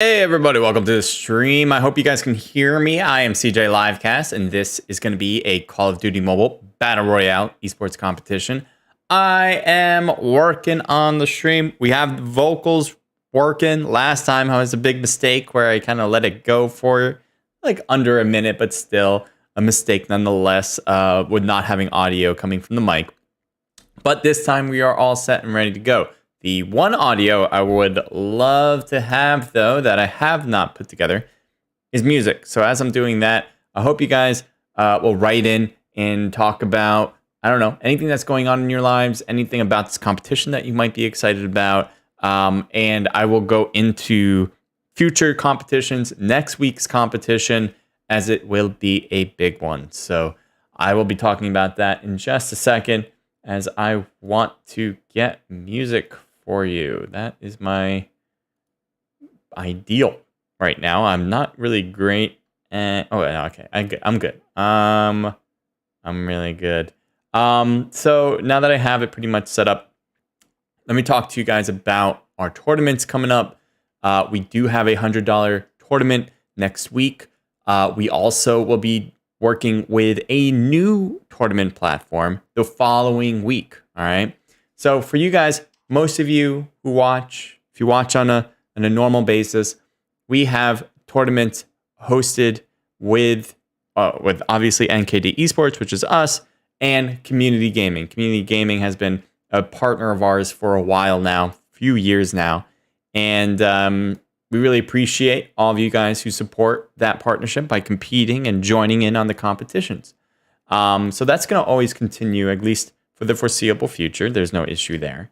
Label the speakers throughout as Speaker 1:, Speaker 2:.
Speaker 1: Hey everybody, welcome to the stream. I hope you guys can hear me. I am CJ Livecast, and this is going to be a Call of Duty Mobile Battle Royale esports competition. I am working on the stream. We have the vocals working. Last time I was a big mistake where I kind of let it go for like under a minute, but still a mistake nonetheless with not having audio coming from the mic. But this time we are all set and ready to go. The one audio I would love to have, though, that I have not put together is music. So as I'm doing that, I hope you guys will write in and talk about, I don't know, anything that's going on in your lives, anything about this competition that you might be excited about. And I will go into future competitions, next week's competition, as it will be a big one. So I will be talking about that in just a second, as I want to get music for you. That is my ideal right now. I'm not really great at, okay, I'm good. I'm really good. So now that I have it pretty much set up, let me talk to you guys about our tournaments coming up. We do have a $100 tournament next week. We also will be working with a new tournament platform the following week. All right. So for you guys, most of you who watch, if you watch on a normal basis, we have tournaments hosted with obviously NKD Esports, which is us, and Community Gaming. Community Gaming has been a partner of ours for a while now, few years now, and we really appreciate all of you guys who support that partnership by competing and joining in on the competitions. So that's going to always continue, at least for the foreseeable future. There's no issue there.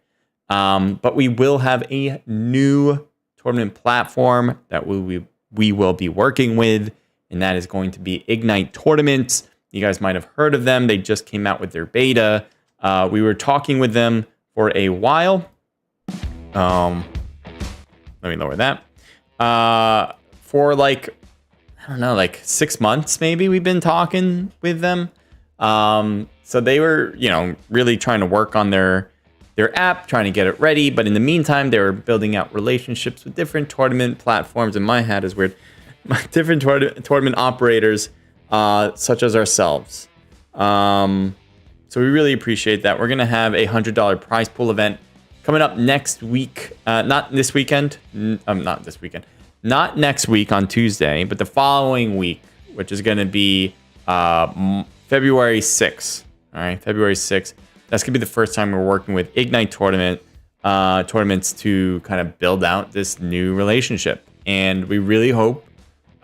Speaker 1: But we will have a new tournament platform that we will be working with, and that is going to be Ignite Tournaments. You guys might have heard of them. They just came out with their beta. We were talking with them for a while. Let me lower that. For like, I don't know, like 6 months maybe we've been talking with them. So they were, really trying to work on their app, trying to get it ready. But in the meantime, they were building out relationships with different tournament platforms. And my hat is weird. Different tournament operators, such as ourselves. So we really appreciate that. We're going to have a $100 prize pool event coming up next week. Not this weekend. Not this weekend. Not next week on Tuesday, but the following week, which is going to be February 6th. All right, February 6th. That's going to be the first time we're working with Ignite tournaments to kind of build out this new relationship. And we really hope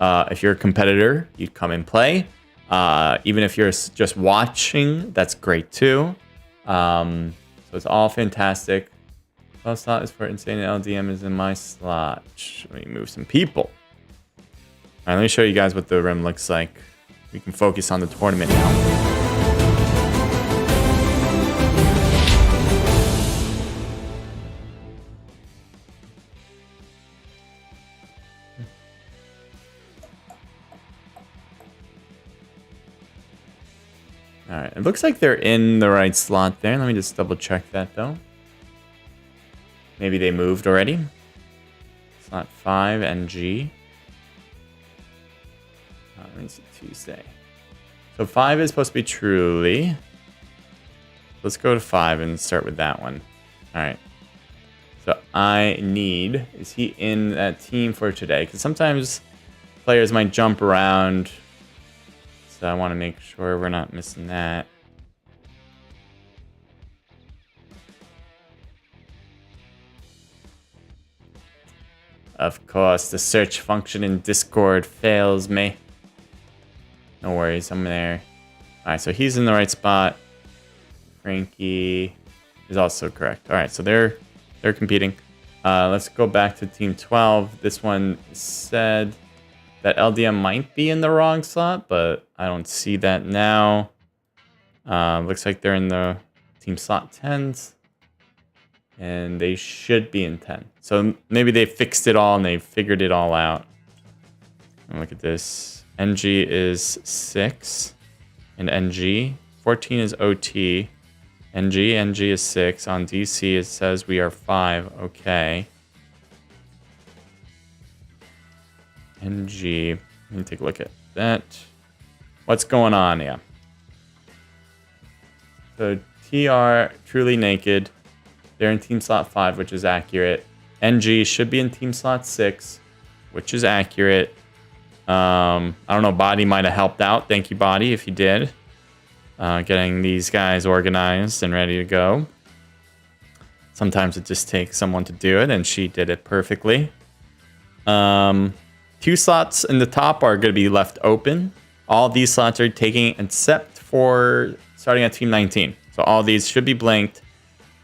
Speaker 1: if you're a competitor, you'd come and play. Even if you're just watching, that's great too. So it's all fantastic. Well, slot is for insane. LDM is in my slot. Let me move some people. All right, let me show you guys what the rim looks like. We can focus on the tournament now. All right, it looks like they're in the right slot there. Let me just double check that though. Maybe they moved already. Slot 5 NG. Let me see Tuesday. So 5 is supposed to be Truly. Let's go to 5 and start with that one. All right. So is he in that team for today? Because sometimes players might jump around. So I want to make sure we're not missing that. Of course, the search function in Discord fails me. No worries, I'm there. All right, so he's in the right spot. Frankie is also correct. All right, so they're competing. Let's go back to Team 12. This one said that LDM might be in the wrong slot, but I don't see that now. Looks like they're in the team slot 10s. And they should be in 10. So maybe they fixed it all and they figured it all out. And look at this. NG is 6. And NG. 14 is OT. NG is 6. On DC, it says we are 5. Okay. NG. Let me take a look at that. What's going on? Yeah. So TR, Truly Naked. They're in team slot 5, which is accurate. NG should be in team slot 6, which is accurate. I don't know, Body might have helped out. Thank you, Body, if you did. Getting these guys organized and ready to go. Sometimes it just takes someone to do it, and she did it perfectly. 2 slots in the top are going to be left open. All these slots are taking, except for starting at Team 19. So all these should be blanked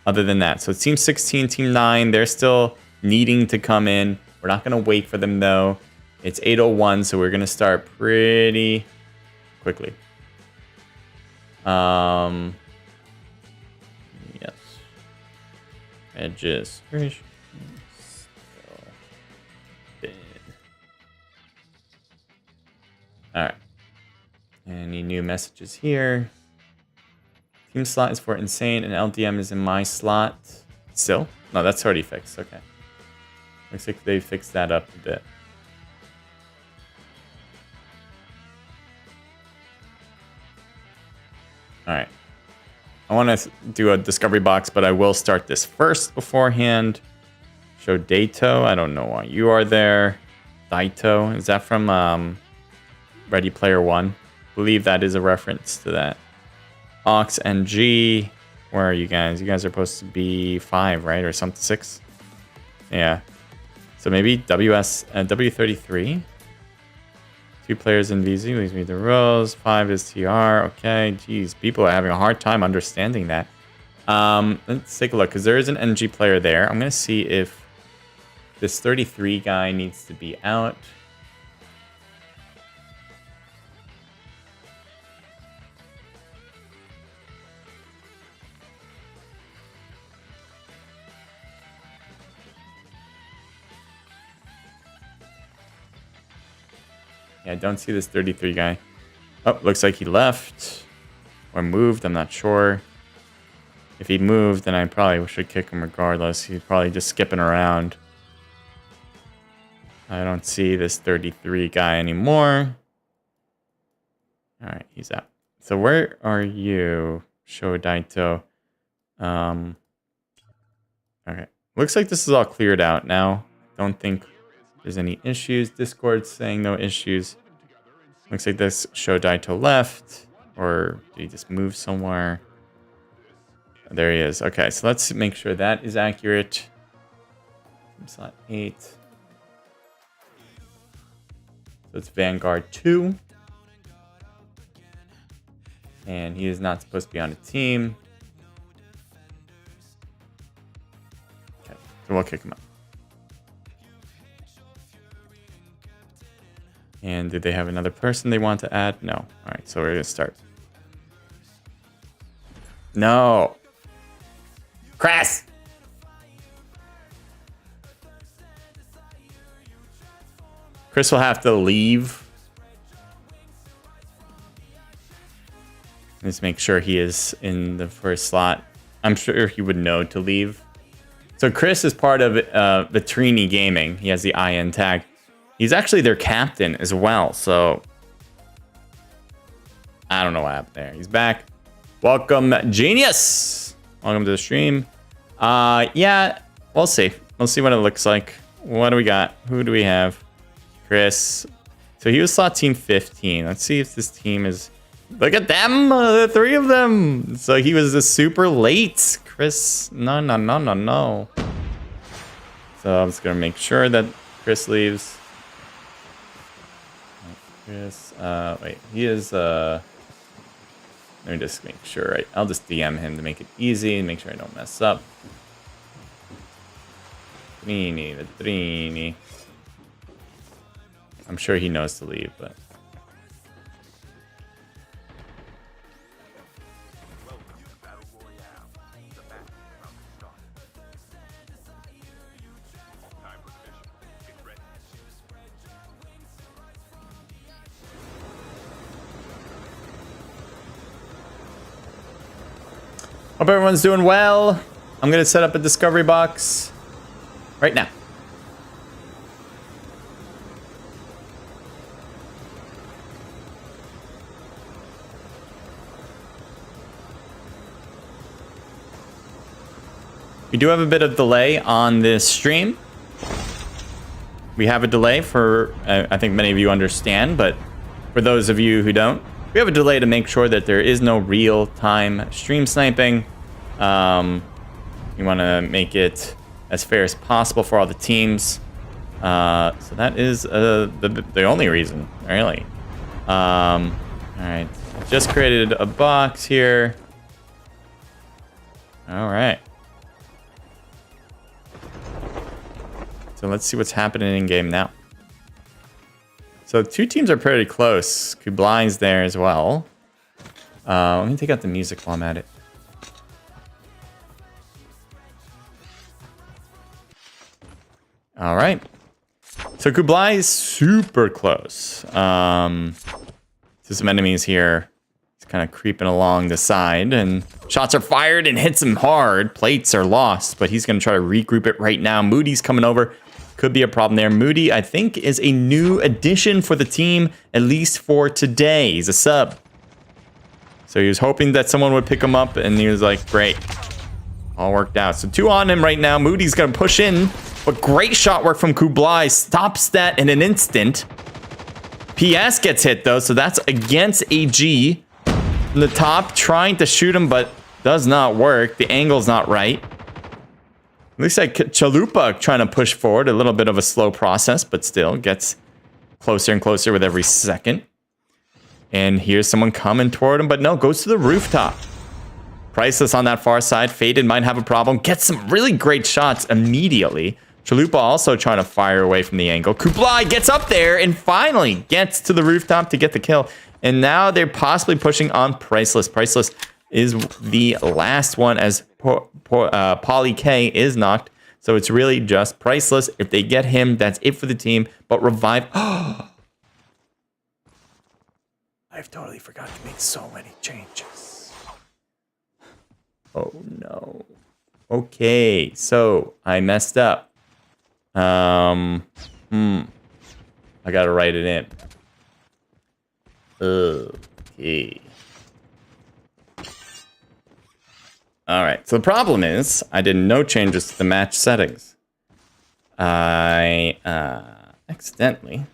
Speaker 1: other than that. So Team 16, Team 9, they're still needing to come in. We're not going to wait for them, though. It's 8:01, so we're going to start pretty quickly. Yes. Registration. Alright. Any new messages here? Team slot is for Insane, and LDM is in my slot. Still? No, that's already fixed. Okay. Looks like they fixed that up a bit. Alright. I want to do a discovery box, but I will start this first beforehand. Show Dato. I don't know why you are there. Daito. Is that from Ready Player One? I believe that is a reference to that. Ox and G. Where are you guys? You guys are supposed to be 5, right? Or something 6? Yeah. So maybe W33. 2 players in VZ leaves me the rows. 5 is TR. Okay. Jeez, people are having a hard time understanding that. Let's take a look, because there is an NG player there. I'm going to see if this 33 guy needs to be out. Yeah, I don't see this 33 guy. Oh, looks like he left. Or moved, I'm not sure. If he moved, then I probably should kick him regardless. He's probably just skipping around. I don't see this 33 guy anymore. Alright, he's out. So where are you, Shodaito? Okay. Looks like this is all cleared out now. Don't think there's any issues. Discord's saying no issues. Looks like this Shodaito left. Or did he just move somewhere? There he is. Okay, so let's make sure that is accurate. Slot 8. So it's Vanguard 2. And he is not supposed to be on a team. Okay, so we'll kick him out. And did they have another person they want to add? No. All right, so we're going to start. No. Crass! Chris will have to leave. Let's make sure he is in the first slot. I'm sure he would know to leave. So Chris is part of Vitrini Gaming. He has the IN tag. He's actually their captain as well, so I don't know what happened there. He's back. Welcome, Genius! Welcome to the stream. Yeah, we'll see. We'll see what it looks like. What do we got? Who do we have? Chris. So he was slot team 15. Let's see if this team is... Look at them! The 3 of them! So he was super late. Chris, no. So I'm just going to make sure that Chris leaves. Chris, wait, he is, let me just make sure, right? I'll just DM him to make it easy and make sure I don't mess up. Vitrini. I'm sure he knows to leave, but... Hope everyone's doing well. I'm going to set up a discovery box right now. We do have a bit of delay on this stream. We have a delay for, I think many of you understand, but for those of you who don't, we have a delay to make sure that there is no real-time stream sniping. You want to make it as fair as possible for all the teams. So that is the only reason, really. All right, just created a box here. All right. So let's see what's happening in game now. So two teams are pretty close. Kublai's there as well. Let me take out the music while I'm at it. All right. So Kublai is super close to some enemies here. He's kind of creeping along the side, and shots are fired and hits him hard. Plates are lost, but he's going to try to regroup it right now. Moody's coming over. Could be a problem there. Moody, I think, is a new addition for the team, at least for today. He's a sub. So he was hoping that someone would pick him up, and he was like, great. All worked out. So 2 on him right now. Moody's going to push in, but great shot work from Kublai. Stops that in an instant. PS gets hit, though, so that's against AG. From the top, trying to shoot him, but does not work. The angle's not right. Looks like Chalupa trying to push forward. A little bit of a slow process, but still gets closer and closer with every second. And here's someone coming toward him, but no, goes to the rooftop. Priceless on that far side. Faded might have a problem. Gets some really great shots immediately. Chalupa also trying to fire away from the angle. Kublai gets up there and finally gets to the rooftop to get the kill. And now they're possibly pushing on Priceless. Priceless is the last one as Poly K is knocked. So it's really just Priceless. If they get him, that's it for the team. But Revive... I've totally forgot to make so many changes. Oh, no. Okay, so I messed up. I gotta write it in. Okay. All right, so the problem is I did no changes to the match settings. I accidentally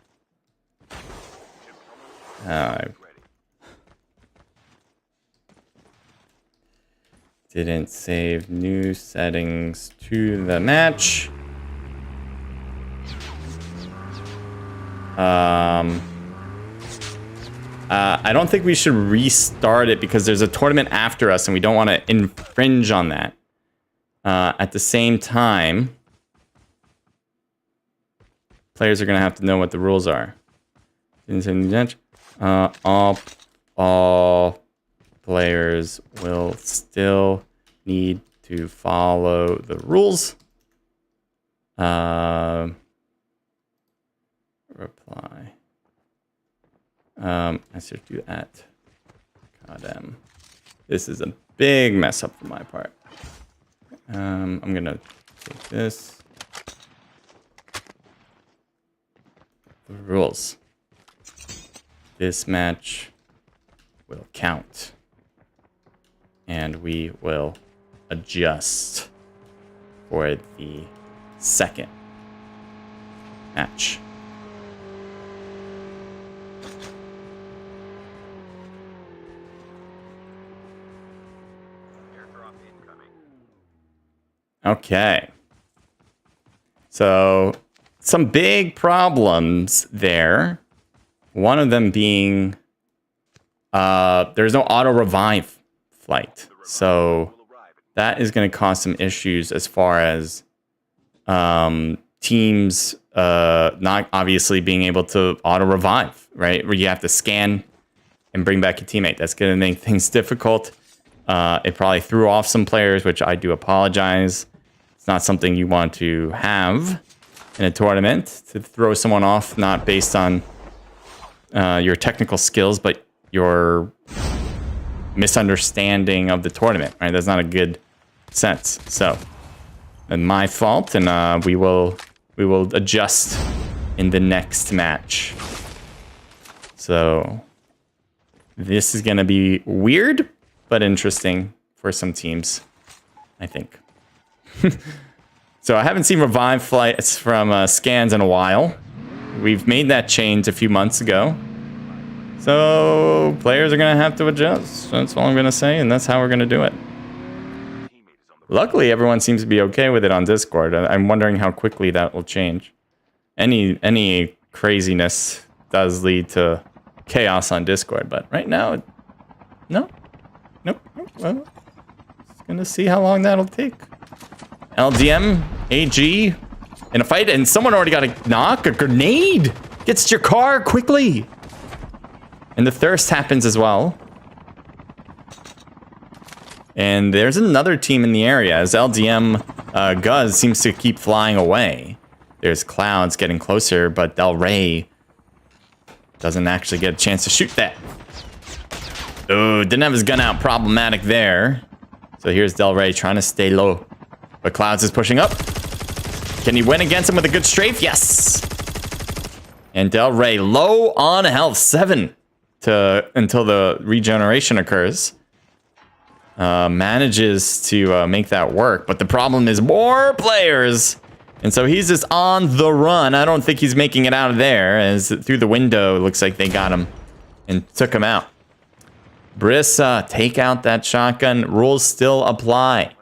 Speaker 1: didn't save new settings to the match. I don't think we should restart it because there's a tournament after us and we don't want to infringe on that. At the same time, players are going to have to know what the rules are. All players will still need to follow the rules. Reply. I should do at CODM. This is a big mess up for my part. I'm gonna take this. The rules. This match will count. And we will adjust for the second match. Okay. So, some big problems there. One of them being there's no auto revive flight. So, that is going to cause some issues as far as teams not obviously being able to auto revive, right? Where you have to scan and bring back your teammate. That's going to make things difficult. It probably threw off some players, which I do apologize. It's not something you want to have in a tournament, to throw someone off, not based on your technical skills, but your misunderstanding of the tournament, right? That's not a good sense. So, and my fault, and we will adjust in the next match. So, this is going to be weird, but interesting for some teams, I think. So I haven't seen revive flights from scans in a while. We've made that change a few months ago. So players are going to have to adjust. That's all I'm going to say, and that's how we're going to do it. Luckily, everyone seems to be okay with it on Discord. I'm wondering how quickly that will change. Any craziness does lead to chaos on Discord, but right now, nope. Well, just going to see how long that'll take. LDM, AG, in a fight, and someone already got a knock. A grenade gets to your car quickly. And the thirst happens as well. And there's another team in the area as LDM Guz seems to keep flying away. There's clouds getting closer, but Del Rey doesn't actually get a chance to shoot that. Oh, didn't have his gun out. Problematic there. So here's Del Rey trying to stay low. But Clouds is pushing up. Can he win against him with a good strafe? Yes. And Del Rey low on health. 7 until the regeneration occurs. Manages to make that work. But the problem is more players. And so he's just on the run. I don't think he's making it out of there. As through the window, it looks like they got him and took him out. Brissa, take out that shotgun. Rules still apply.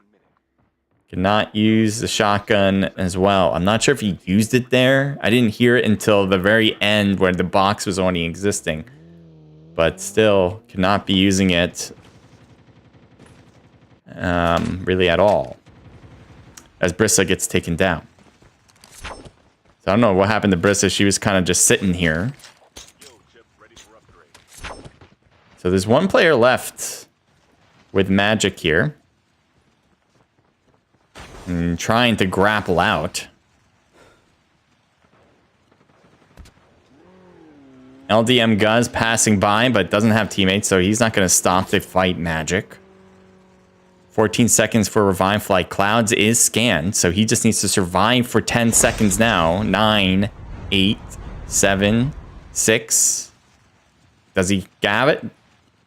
Speaker 1: Cannot use the shotgun as well. I'm not sure if he used it there. I didn't hear it until the very end where the box was only existing. But still, cannot be using it really at all. As Brissa gets taken down. So I don't know what happened to Brissa. She was kind of just sitting here. So there's one player left with Magic here. And trying to grapple out. LDM Guz passing by, but doesn't have teammates, so he's not going to stop to fight Magic. 14 seconds for revive flight. Clouds is scanned, so he just needs to survive for 10 seconds now. 9, 8, 7, 6. Does he have it?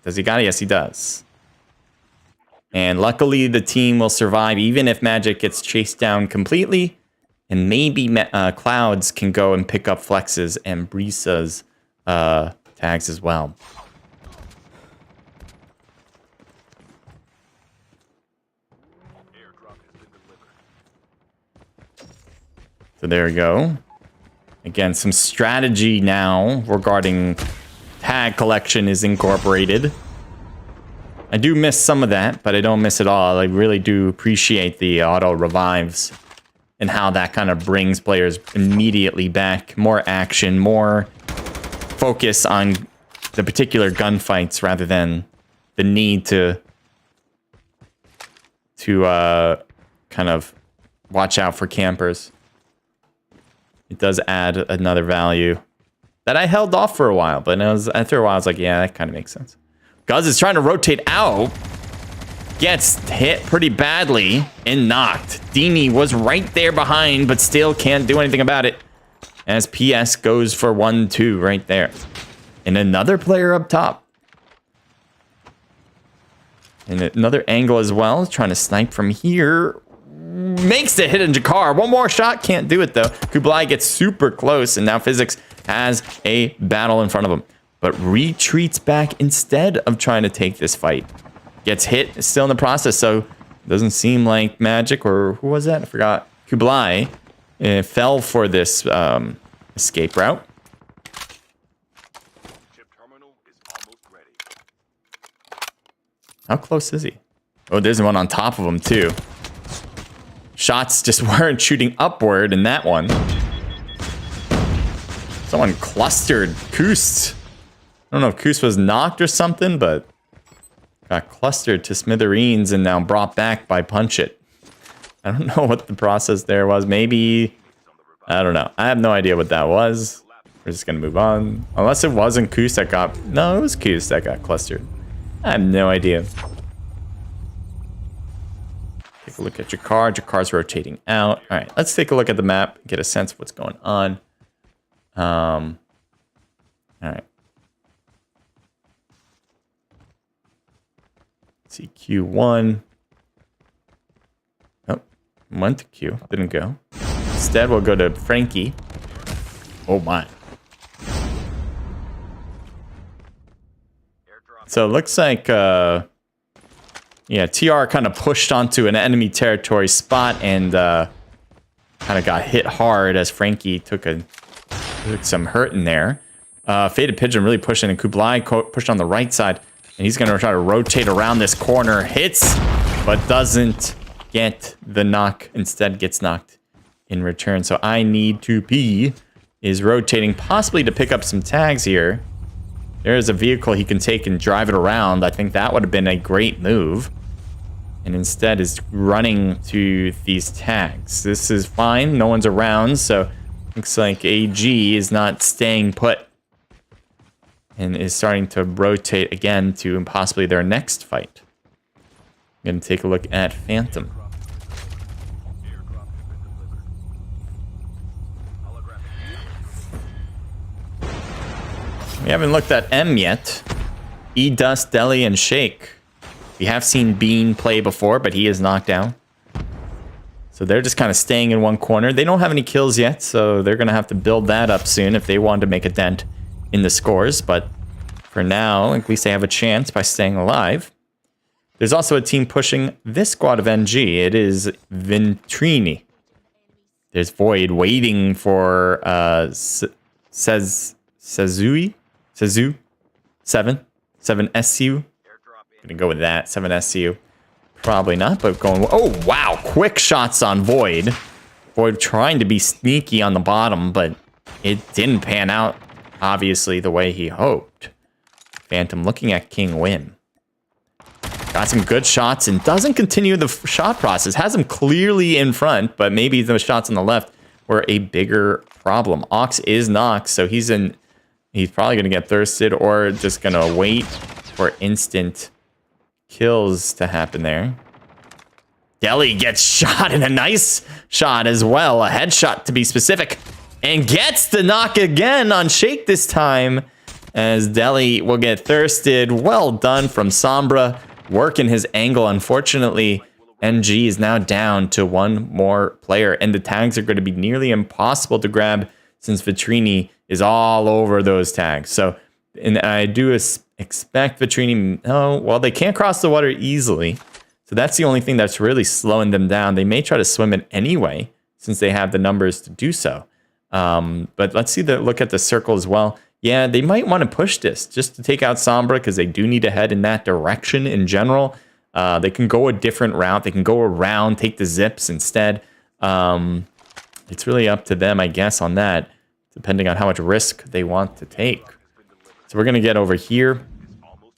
Speaker 1: Does he got it? Yes, he does. And luckily, the team will survive even if Magic gets chased down completely. And maybe Clouds can go and pick up Flex's and Brissa's tags as well. So there we go. Again, some strategy now regarding tag collection is incorporated. I do miss some of that, but I don't miss it all. I really do appreciate the auto revives and how that kind of brings players immediately back. More action, more focus on the particular gunfights rather than the need to kind of watch out for campers. It does add another value that I held off for a while, but after a while I was like, yeah, that kind of makes sense. Guz is trying to rotate out. Gets hit pretty badly and knocked. Dini was right there behind, but still can't do anything about it. As PS goes for 1-2 right there. And another player up top. And another angle as well. Trying to snipe from here. Makes the hit in Jakar. One more shot. Can't do it though. Kublai gets super close. And now Physics has a battle in front of him. But retreats back instead of trying to take this fight. Gets hit, is still in the process, so doesn't seem like Magic, or who was that? I forgot. Kublai fell for this escape route. How close is he? Oh, there's one on top of him, too. Shots just weren't shooting upward in that one. Someone clustered Koost. I don't know if Koos was knocked or something, but got clustered to smithereens and now brought back by Punch It. I don't know what the process there was. Maybe, I don't know. I have no idea what that was. We're just going to move on. Unless it wasn't Koos that got, no, it was Koos that got clustered. I have no idea. Take a look at Jakar. Jakar's rotating out. All right, let's take a look at the map, get a sense of what's going on. All right. See Q1. Oh, Went to Q. Didn't go. Instead, we'll go to Frankie. Oh, my. So it looks like, yeah, TR kind of pushed onto an enemy territory spot and kind of got hit hard as Frankie took some hurt in there. Faded Pigeon really pushing, and Kublai pushed on the right side, and he's going to try to rotate around this corner. Hits, but doesn't get the knock. Instead, gets knocked in return. So I need to pee is rotating, possibly to pick up some tags here. There is a vehicle he can take and drive it around. I think that would have been a great move. And instead is running to these tags. This is fine. No one's around, so looks like AG is not staying put and is starting to rotate again to possibly their next fight. I'm going to take a look at Phantom. We haven't looked at M yet. E-Dust, Deli, and Shake. We have seen Bean play before, but he is knocked down. So they're just kind of staying in one corner. They don't have any kills yet, so they're going to have to build that up soon if they want to make a dent in the scores. But for now, at least they have a chance by staying alive. There's also a team pushing this squad of NG. It is Ventrini. There's Void waiting for Sezu 7 SCU. Gonna go with that 7 SCU. Probably not, but going. Oh wow! Quick shots on Void. Void trying to be sneaky on the bottom, but it didn't pan out obviously the way he hoped. Phantom looking at King Win. Got some good shots and doesn't continue the shot process. Has him clearly in front, but maybe the shots on the left were a bigger problem. Ox is knocked, so he's probably going to get thirsted or just going to wait for instant kills to happen there. Deli gets shot in a nice shot as well. A headshot to be specific. And gets the knock again on Shake this time. As Deli will get thirsted. Well done from Sombra. Working his angle. Unfortunately, NG is now down to one more player. And the tags are going to be nearly impossible to grab since Vitrini is all over those tags. So, and I do expect Vitrini, oh, well, they can't cross the water easily. So that's the only thing that's really slowing them down. They may try to swim it anyway, since they have the numbers to do so. But let's see look at the circle as well. Yeah, they might want to push this just to take out Sombra because they do need to head in that direction in general. They can go a different route. They can go around, take the zips instead. It's really up to them, I guess, on that, depending on how much risk they want to take. So we're going to get over here.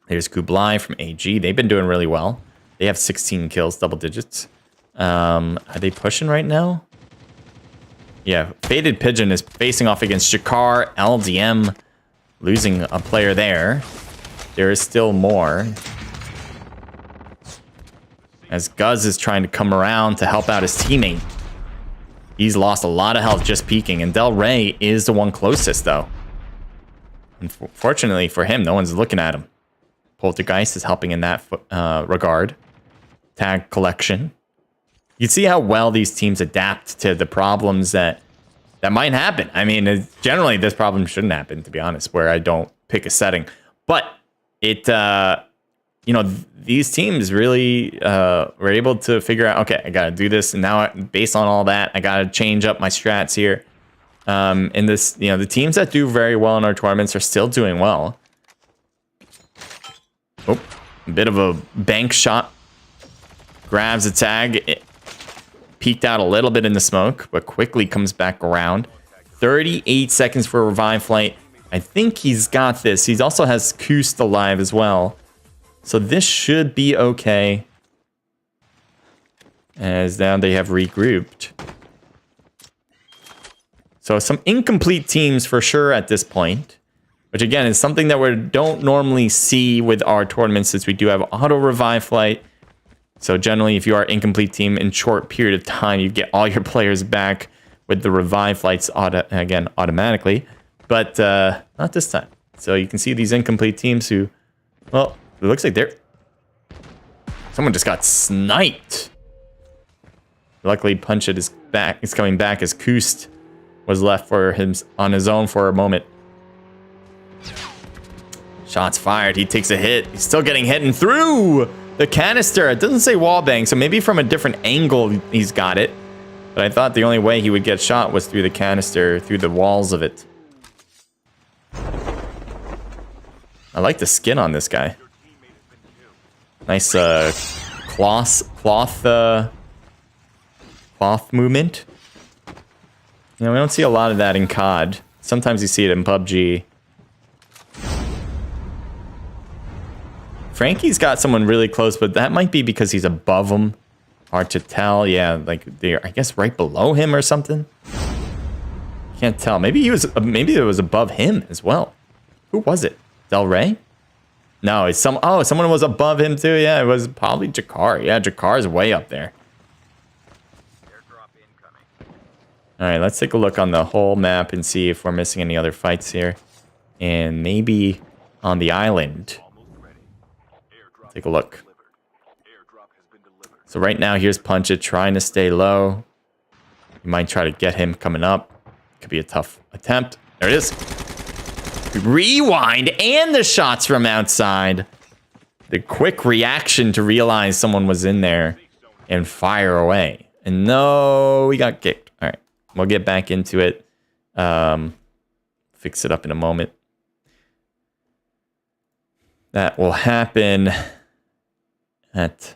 Speaker 1: There's Kublai from AG. They've been doing really well. They have 16 kills, double digits. Are they pushing right now? Yeah, Faded Pigeon is facing off against Jakar, LDM, losing a player there. There is still more. As Guz is trying to come around to help out his teammate. He's lost a lot of health just peeking, and Del Rey is the one closest, though. Unfortunately for him, no one's looking at him. Poltergeist is helping in that regard. Tag collection. You can see how well these teams adapt to the problems that might happen. I mean, generally, this problem shouldn't happen, to be honest, where I don't pick a setting. But it, you know, these teams really were able to figure out, okay, I got to do this. And now, based on all that, I got to change up my strats here. And this, you know, the teams that do very well in our tournaments are still doing well. Oh, a bit of a bank shot. Grabs a tag. It peeked out a little bit in the smoke, but quickly comes back around. 38 seconds for a revive flight. I think he's got this. He also has Koost alive as well. So this should be okay. As now they have regrouped. So some incomplete teams for sure at this point. Which again is something that we don't normally see with our tournaments since we do have auto revive flight. So generally if you are an incomplete team in short period of time, you get all your players back with the revive flights automatically. But not this time. So you can see these incomplete teams who, well, it looks like someone just got sniped. Luckily, Punch It is back. He's coming back as Koost was left for him on his own for a moment. Shots fired. He takes a hit. He's still getting hit and through the canister. It doesn't say wallbang, so maybe from a different angle he's got it. But I thought the only way he would get shot was through the canister, through the walls of it. I like the skin on this guy. Nice cloth movement. You know, we don't see a lot of that in COD. Sometimes you see it in PUBG. Frankie's got someone really close, but that might be because he's above him. Hard to tell. Yeah, like they're, I guess, right below him or something. Can't tell. Maybe he was. Maybe it was above him as well. Who was it? Del Rey? No, it's some. Oh, someone was above him too. Yeah, it was probably Jakar. Yeah, Jakar's way up there. All right, let's take a look on the whole map and see if we're missing any other fights here, and maybe on the island. Take a look. So right now, here's Punch It trying to stay low. You might try to get him coming up. Could be a tough attempt. There it is. Rewind and the shots from outside. The quick reaction to realize someone was in there and fire away. And no, we got kicked. All right, we'll get back into it. Fix it up in a moment. That will happen at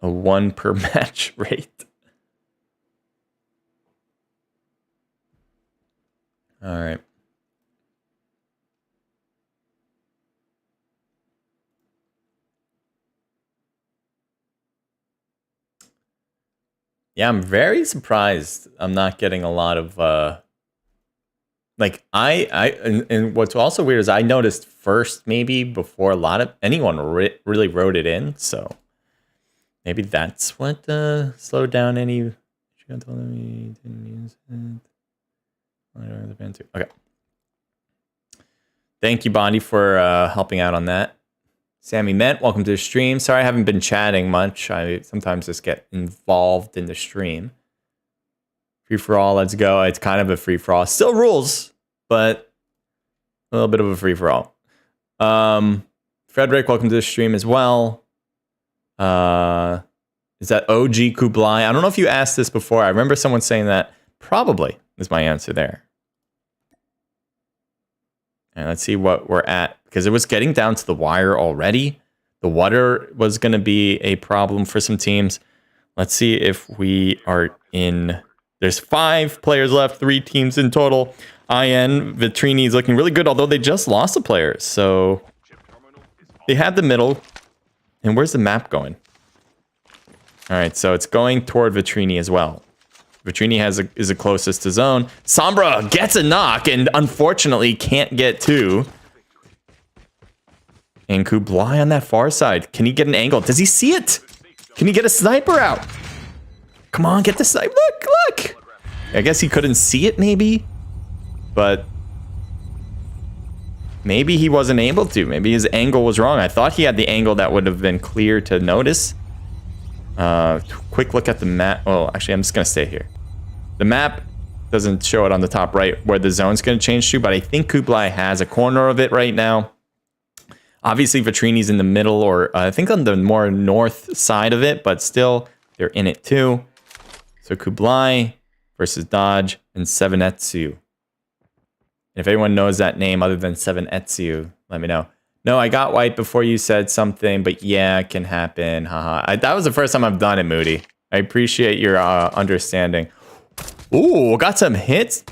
Speaker 1: a 1 per match rate. All right. Yeah, I'm very surprised I'm not getting a lot of like and what's also weird is I noticed first maybe before a lot of anyone really wrote it in, so maybe that's what slowed down any. Okay. Thank you, Bondi, for helping out on that. Sammy Ment, welcome to the stream. Sorry I haven't been chatting much. I sometimes just get involved in the stream. Free for all, let's go. It's kind of a free for all. Still rules, but a little bit of a free for all. Frederick, welcome to the stream as well. Is that OG Kublai? I don't know if you asked this before. I remember someone saying that. Probably is my answer there. And let's see what we're at, because it was getting down to the wire already. The water was going to be a problem for some teams. Let's see if we are in. There's 5 players left, 3 teams in total. IN, Vitrini is looking really good, although they just lost a player. So they had the middle. And where's the map going? All right, so it's going toward Vitrini as well. Vitrini is the closest to zone. Sombra gets a knock and unfortunately can't get 2. And Kublai on that far side. Can he get an angle? Does he see it? Can he get a sniper out? Come on, get the sniper. Look. I guess he couldn't see it maybe. But maybe he wasn't able to. Maybe his angle was wrong. I thought he had the angle that would have been clear to notice. Quick look at the map. Well, actually, I'm just going to stay here. The map doesn't show it on the top right where the zone's going to change to, but I think Kublai has a corner of it right now. Obviously, Vitrini's in the middle, or I think on the more north side of it, but still, they're in it too. So Kublai versus Dodge and 7etsu. If anyone knows that name other than 7etsu, let me know. No, I got white before you said something, but yeah, it can happen. Haha. That was the first time I've done it, Moody. I appreciate your understanding. Ooh, got some hits.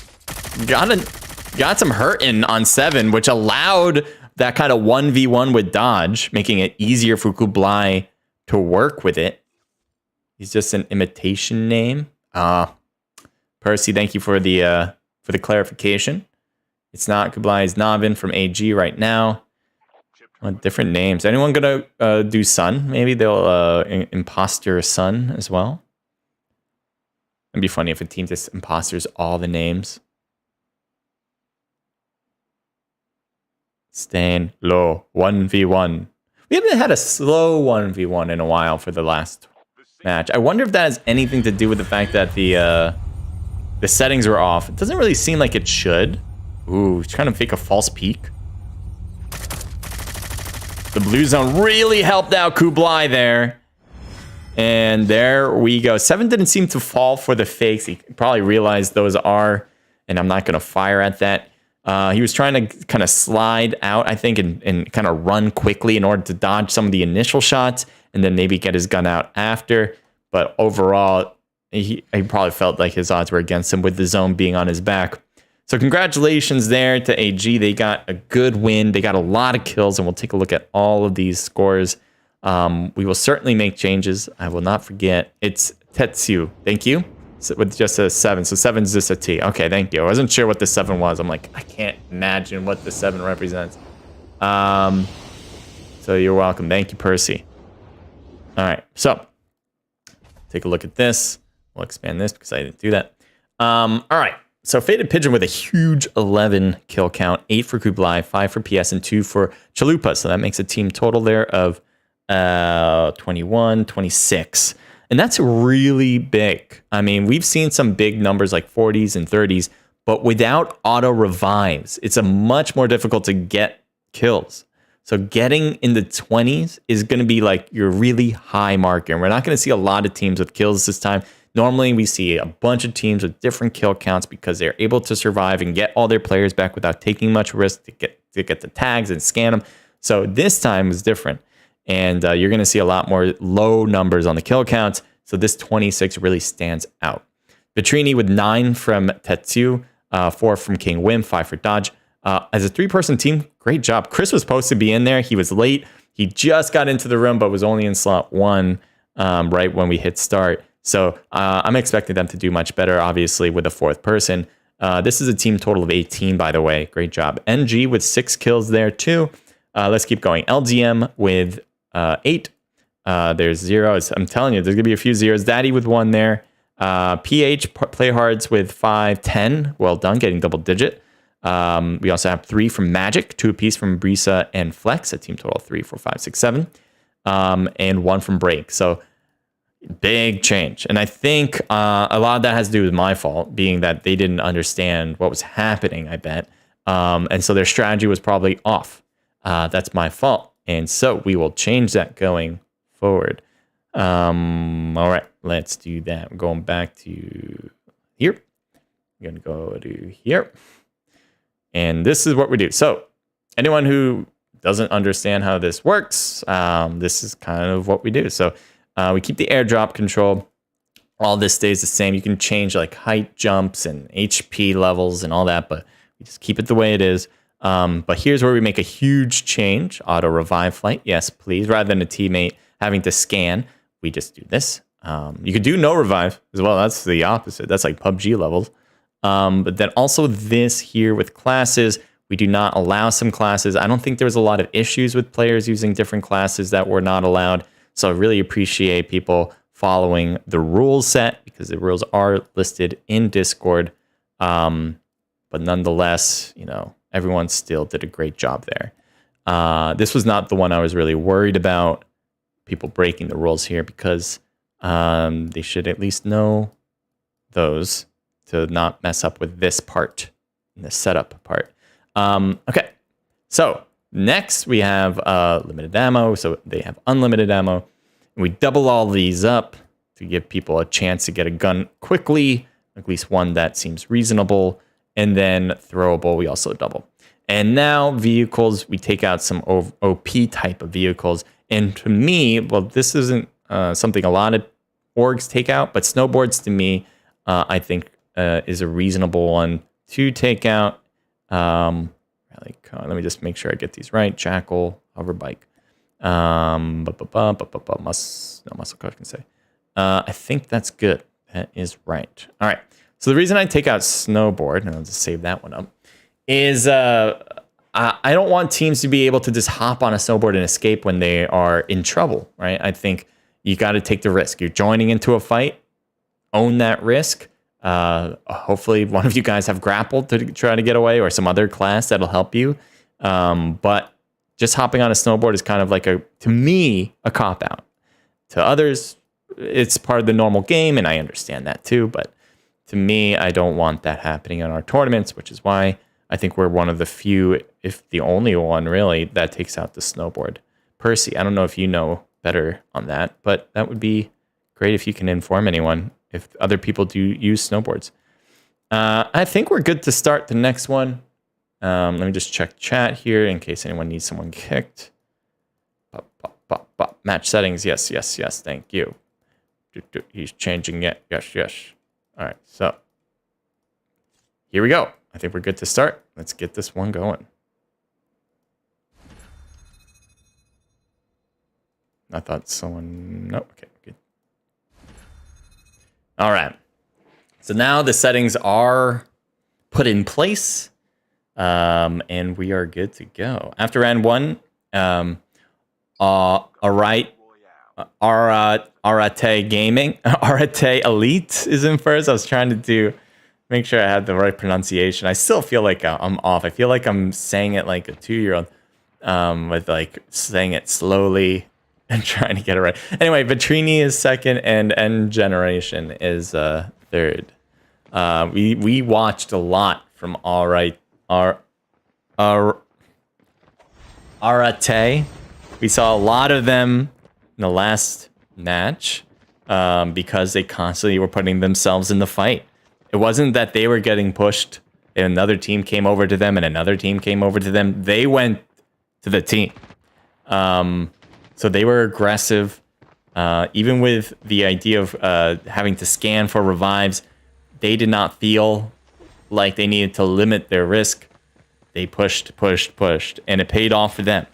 Speaker 1: Got some hurting on 7, which allowed that kind of 1v1 with Dodge, making it easier for Kublai to work with it. He's just an imitation name. Percy, thank you for the clarification. It's not Kublai's Navin from AG right now. Different names. Anyone gonna do Sun? Maybe they'll imposter Sun as well. It'd be funny if a team just imposters all the names. Staying low. 1v1. We haven't had a slow 1v1 in a while for the last match. I wonder if that has anything to do with the fact that the settings were off. It doesn't really seem like it should. Ooh, trying to fake a false peak. The blue zone really helped out Kublai there. And there we go. 7 didn't seem to fall for the fakes. He probably realized those are, and I'm not going to fire at that. He was trying to kind of slide out, I think, and kind of run quickly in order to dodge some of the initial shots and then maybe get his gun out after. But overall, he probably felt like his odds were against him with the zone being on his back. So congratulations there to AG. They got a good win. They got a lot of kills, and we'll take a look at all of these scores. We will certainly make changes. I will not forget. It's Tetsu. Thank you. So with just a 7. So 7 is just a T. Okay, thank you. I wasn't sure what the 7 was. I'm like, I can't imagine what the 7 represents. So you're welcome. Thank you, Percy. All right. So take a look at this. We'll expand this because I didn't do that. All right. So Faded Pigeon with a huge 11 kill count. 8 for Kublai, 5 for PS, and 2 for Chalupa. So that makes a team total there of 21, 26. And that's really big. I mean, we've seen some big numbers like 40s and 30s, but without auto revives, it's a much more difficult to get kills. So getting in the 20s is going to be like your really high marker. And we're not going to see a lot of teams with kills this time. Normally, we see a bunch of teams with different kill counts because they're able to survive and get all their players back without taking much risk to get the tags and scan them. So this time is different. And you're going to see a lot more low numbers on the kill counts. So this 26 really stands out. Vitrini with 9 from Tetsu, 4 from King Wim, 5 for Dodge. As a 3-person team, great job. Chris was supposed to be in there. He was late. He just got into the room, but was only in slot 1 right when we hit start. So I'm expecting them to do much better, obviously, with a 4th person. This is a team total of 18, by the way. Great job. NG with 6 kills there, too. Let's keep going. LGM with 8. There's 0s. I'm telling you, there's going to be a few 0s. Daddy with 1 there. PH, Playhards with 5, 10. Well done, getting double digit. We also have 3 from Magic, 2 apiece from Brisa and Flex, a team total of 3, 4, 5, 6, 7. And 1 from Break. So big change. And I think a lot of that has to do with my fault, being that they didn't understand what was happening, I bet. And so their strategy was probably off. That's my fault. And so we will change that going forward. All right, let's do that. We're going back to here. We're going to go to here. And this is what we do. So anyone who doesn't understand how this works, this is kind of what we do. So we keep the airdrop control. All this stays the same. You can change like height jumps and HP levels and all that, but we just keep it the way it is. But here's where we make a huge change. Auto revive flight. Yes, please. Rather than a teammate having to scan, we just do this. You could do no revive as well. That's the opposite. That's like PUBG levels. But then also this here with classes, we do not allow some classes. I don't think there was a lot of issues with players using different classes that were not allowed. So I really appreciate people following the rules set because the rules are listed in Discord. But nonetheless, you know, everyone still did a great job there. This was not the one I was really worried about, people breaking the rules here, because they should at least know those to not mess up with this part, the setup part. Okay, so next we have limited ammo. So they have unlimited ammo. And we double all these up to give people a chance to get a gun quickly, at least one that seems reasonable. And then throwable, we also double. And now vehicles, we take out some OP type of vehicles. And to me, well, this isn't something a lot of orgs take out, but snowboards to me, I think is a reasonable one to take out. Let me just make sure I get these right. Jackal, hover bike. Muscle car can say. I think that's good. That is right. All right. So the reason I take out snowboard, and I'll just save that one up, is I don't want teams to be able to just hop on a snowboard and escape when they are in trouble, right? I think you got to take the risk. You're joining into a fight, own that risk. Hopefully one of you guys have grappled to try to get away, or some other class that'll help you. But just hopping on a snowboard is kind of like to me, a cop-out. To others, it's part of the normal game, and I understand that too. But to me, I don't want that happening in our tournaments, which is why I think we're one of the few, if the only one really, that takes out the snowboard. Percy, I don't know if you know better on that, but that would be great if you can inform anyone if other people do use snowboards. I think we're good to start the next one. Let me just check chat here in case anyone needs someone kicked. Match settings. Yes, yes, yes. Thank you. He's changing it. Yes, yes. All right, so here we go. I think we're good to start. Let's get this one going. I thought someone... No, okay, good. All right. So now the settings are put in place, and we are good to go. After round one, Arate Gaming, Arate Elite is in first. I was trying to make sure I had the right pronunciation. I still feel like I'm off. I feel like I'm saying it like a 2-year-old, with like saying it slowly and trying to get it right. Anyway, Vitrini is second, and N Generation is third. We watched a lot from Arate. We saw a lot of them in the last match because they constantly were putting themselves in the fight. It wasn't that they were getting pushed and another team came over to them and another team came over to them. They went to the team. So they were aggressive. Even with the idea of having to scan for revives, they did not feel like they needed to limit their risk. They pushed, and it paid off for them.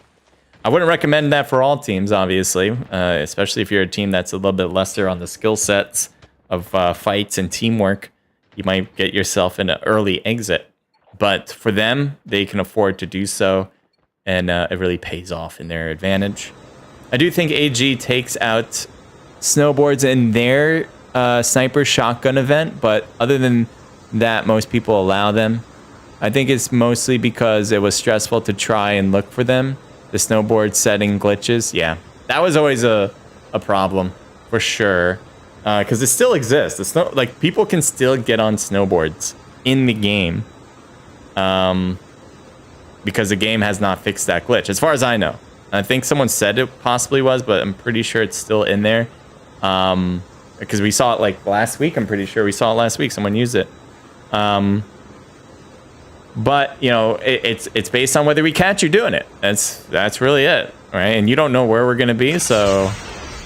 Speaker 1: I wouldn't recommend that for all teams, obviously, especially if you're a team that's a little bit lesser on the skill sets of fights and teamwork. You might get yourself in an early exit. But for them, they can afford to do so, and it really pays off in their advantage. I do think AG takes out snowboards in their sniper shotgun event, but other than that, most people allow them. I think it's mostly because it was stressful to try and look for them. The snowboard setting glitches, yeah, that was always a problem for sure, because it still exists. Like people can still get on snowboards in the game, because the game has not fixed that glitch, as far as I know. I think someone said it possibly was, but I'm pretty sure it's still in there, because we saw it like last week. I'm pretty sure we saw it last week. Someone used it. But you know, it's based on whether we catch you doing it. That's really it, right? And you don't know where we're gonna be, so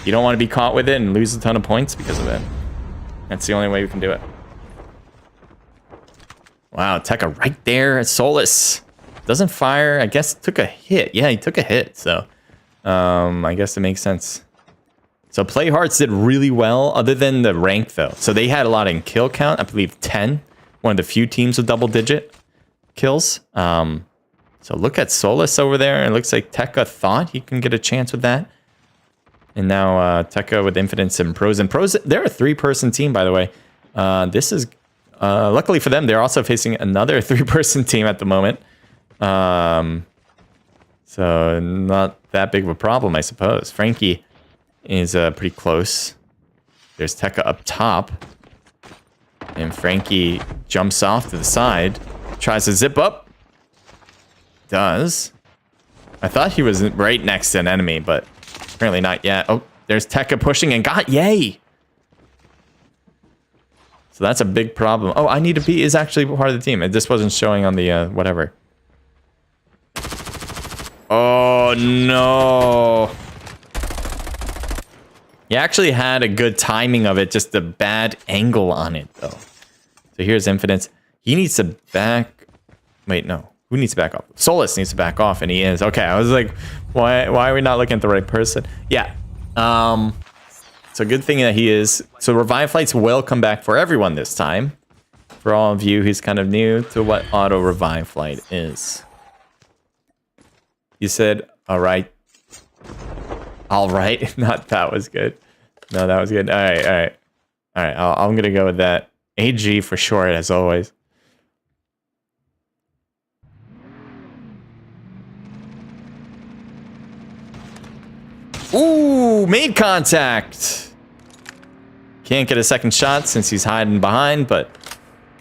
Speaker 1: you don't want to be caught with it and lose a ton of points because of it. That's the only way we can do it. Wow, Tekka right there. Solus doesn't fire. I guess took a hit. Yeah, he took a hit. So I guess it makes sense. So Playhearts did really well, other than the rank though. So they had a lot in kill count. I believe 10. One of the few teams with double-digit kills. So look at Solus over there. It looks like Tekka thought he can get a chance with that. And now Tekka with Infinite and Pros. And Pros, they're a 3-person team, by the way. This is, luckily for them, they're also facing another 3-person team at the moment. So not that big of a problem, I suppose. Frankie is pretty close. There's Tekka up top. And Frankie jumps off to the side. Tries to zip up. Does. I thought he was right next to an enemy, but apparently not yet. Oh, there's Tekka pushing and got yay. So that's a big problem. Oh, I Need to Be is actually part of the team. It just wasn't showing on the whatever. Oh, no. He actually had a good timing of it, just a bad angle on it, though. So here's Infinite. He needs to back... Wait, no. Who needs to back off? Solus needs to back off, and he is. Okay, I was like, why are we not looking at the right person? Yeah. So good thing that he is. So Revive Flights will come back for everyone this time. For all of you who's kind of new to what Auto Revive Flight is. You said, all right. All right. Not that was good. No, that was good. All right, all right. All right, I'm going to go with that. AG for short, as always. Ooh, made contact. Can't get a second shot since he's hiding behind, but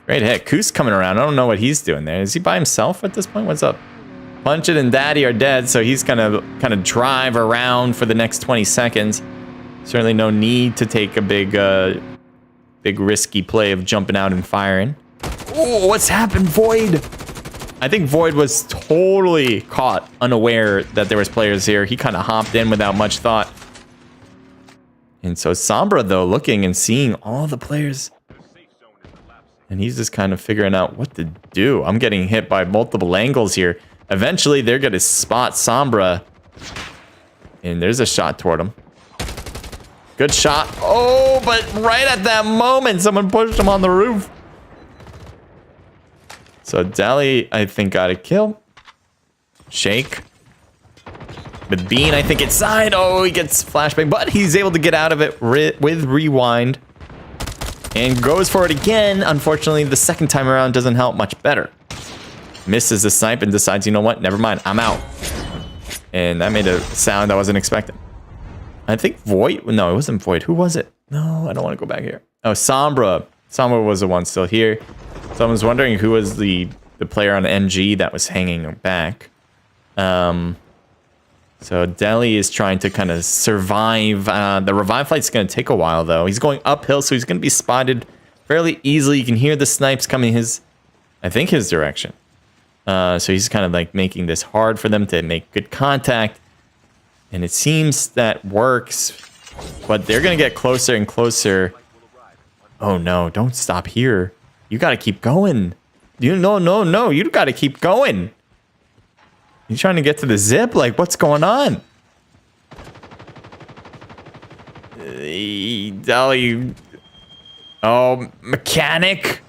Speaker 1: great hit. Koos coming around. I don't know what he's doing there. Is he by himself at this point? What's up? Punch It and Daddy are dead, so he's gonna kind of drive around for the next 20 seconds. Certainly no need to take a big risky play of jumping out and firing. Oh, what's happened, Void? I think Void was totally caught unaware that there was players here. He kind of hopped in without much thought. And so Sombra, though, looking and seeing all the players. And he's just kind of figuring out what to do. I'm getting hit by multiple angles here. Eventually, they're going to spot Sombra. And there's a shot toward him. Good shot. Oh, but right at that moment, someone pushed him on the roof. So Deli, I think, got a kill. Shake. The Bean, I think, inside. Oh, he gets flashbang, but he's able to get out of it with rewind. And goes for it again. Unfortunately, the second time around doesn't help much better. Misses the snipe and decides, you know what? Never mind. I'm out. And that made a sound I wasn't expecting. I think Void. No, it wasn't Void. Who was it? No, I don't want to go back here. Oh, Sombra. Sombra was the one still here. So I was wondering who was the player on NG that was hanging back. So Deli is trying to kind of survive. The revive flight's going to take a while, though. He's going uphill, so he's going to be spotted fairly easily. You can hear the snipes coming his direction. So he's kind of like making this hard for them to make good contact. And it seems that works, but they're going to get closer and closer. Oh, no, don't stop here. You got to keep going. No, you got to keep going. You trying to get to the zip? Like, what's going on? Deli. Oh, mechanic.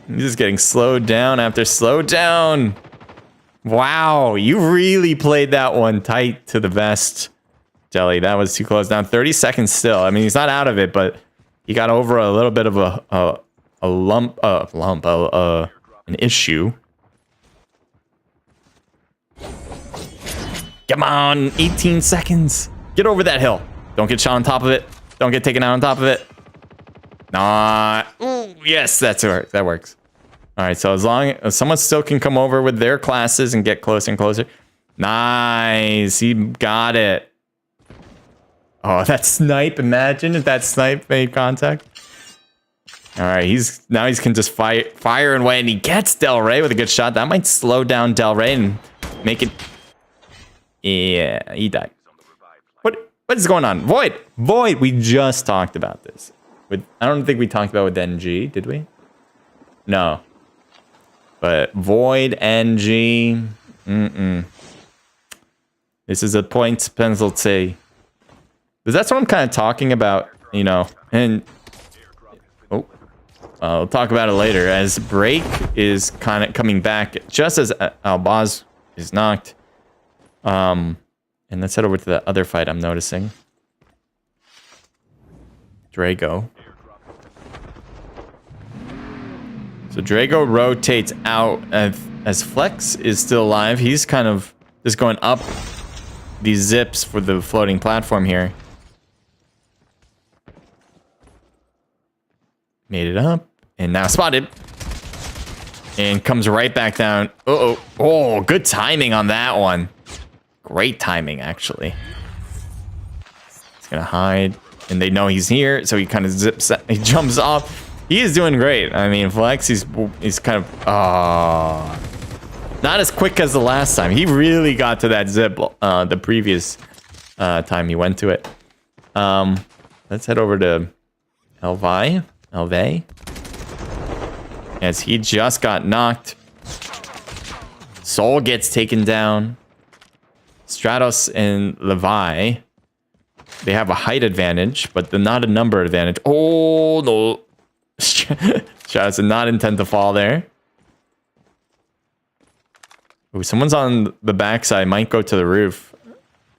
Speaker 1: He's just getting slowed down after slowed down. Wow, you really played that one tight to the vest, Deli. That was too close. Down 30 seconds still. I mean, he's not out of it, but he got over a little bit of an issue. Come on, 18 seconds. Get over that hill. Don't get shot on top of it. Don't get taken out on top of it. Nah. Ooh, yes, that works. All right, so as long as someone still can come over with their classes and get closer and closer. Nice, he got it. Oh, that snipe, imagine if that snipe made contact. All right, he can just fire and away, and he gets Del Rey with a good shot. That might slow down Del Rey and make it. Yeah, he died. What is going on? Void, we just talked about this. I don't think we talked about with NG, did we? No. But Void, NG, This is a point penalty. Because that's what I'm kind of talking about, you know. And I'll talk about it later. As Break is kind of coming back, just as Albaz is knocked. And let's head over to the other fight I'm noticing. Drago. So Drago rotates out as Flex is still alive. He's kind of just going up these zips for the floating platform here. Made it up and now spotted. And comes right back down. Oh, good timing on that one. Great timing, actually. He's gonna hide. And they know he's here, so he kind of he jumps off. He is doing great. I mean, Flex, he's kind of not as quick as the last time. He really got to that zip the previous time he went to it. Let's head over to Elvay, as he just got knocked. Soul gets taken down. Stratos and Levi, they have a height advantage, but not a number advantage. Oh, no. Stratos did not intend to fall there. Ooh, someone's on the backside. Might go to the roof.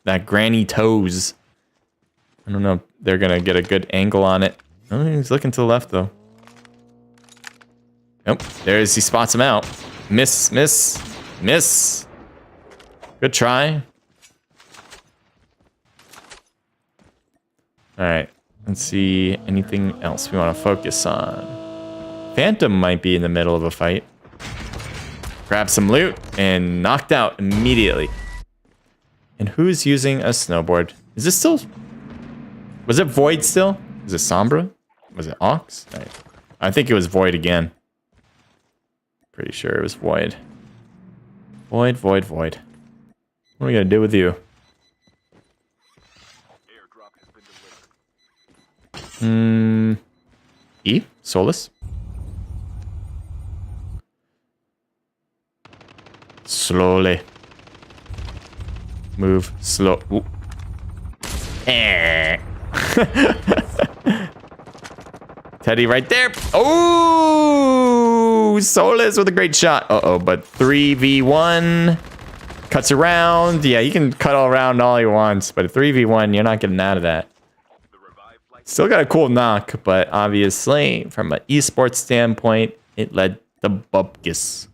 Speaker 1: That granny toes. I don't know if they're going to get a good angle on it. Oh, he's looking to the left, though. Nope. He spots him out. Miss. Good try. All right. Let's see, anything else we want to focus on? Phantom might be in the middle of a fight. Grab some loot and knocked out immediately. And who's using a snowboard? Is this still... Was it Void still? Was it Sombra? Was it Ox? I think it was Void again. Pretty sure it was Void. Void. What are we gonna do with you? E? Solus? Slowly. Move slow. Ooh. Teddy right there. Oh, Solus with a great shot. Uh-oh, but 3v1 cuts around. Yeah, you can cut all around all you want, but a 3v1, you're not getting out of that. Still got a cool knock, but obviously, from an esports standpoint, it led to Bupkis.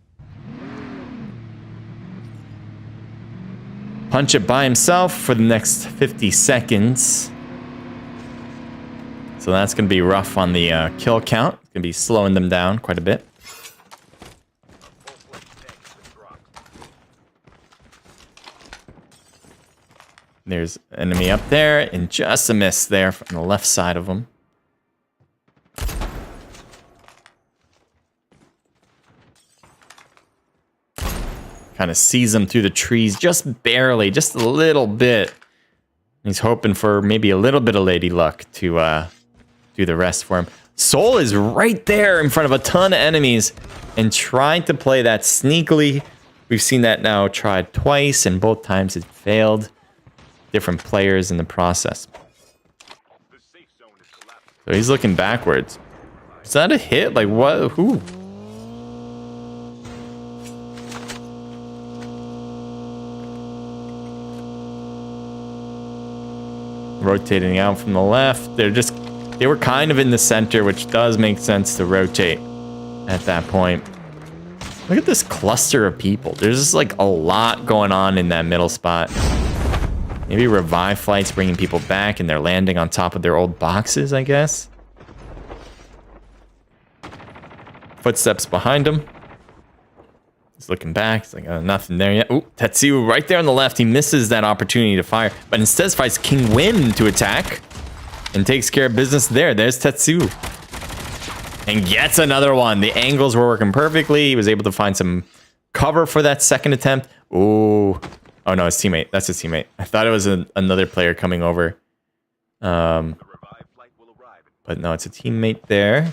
Speaker 1: Punch it by himself for the next 50 seconds. So that's going to be rough on the kill count. It's going to be slowing them down quite a bit. There's enemy up there, and just a miss there on the left side of them. Kind of sees him through the trees just barely, just a little bit. He's hoping for maybe a little bit of lady luck to do the rest for him. Soul is right there in front of a ton of enemies and trying to play that sneakily. We've seen that now tried twice, and both times it failed. Different players in the process. So he's looking backwards. Is that a hit? Like what? Who? Rotating out from the left. They were kind of in the center, which does make sense to rotate at that point. Look at this cluster of people. There's just like a lot going on in that middle spot. Maybe revive flights bringing people back and they're landing on top of their old boxes, I guess. Footsteps behind him. He's looking back. He's like, oh, nothing there yet. Ooh, Tetsu right there on the left. He misses that opportunity to fire, but instead fights King Win to attack and takes care of business there. There's Tetsu. And gets another one. The angles were working perfectly. He was able to find some cover for that second attempt. Ooh. Oh, no, his teammate. That's his teammate. I thought it was another player coming over. But no, it's a teammate there.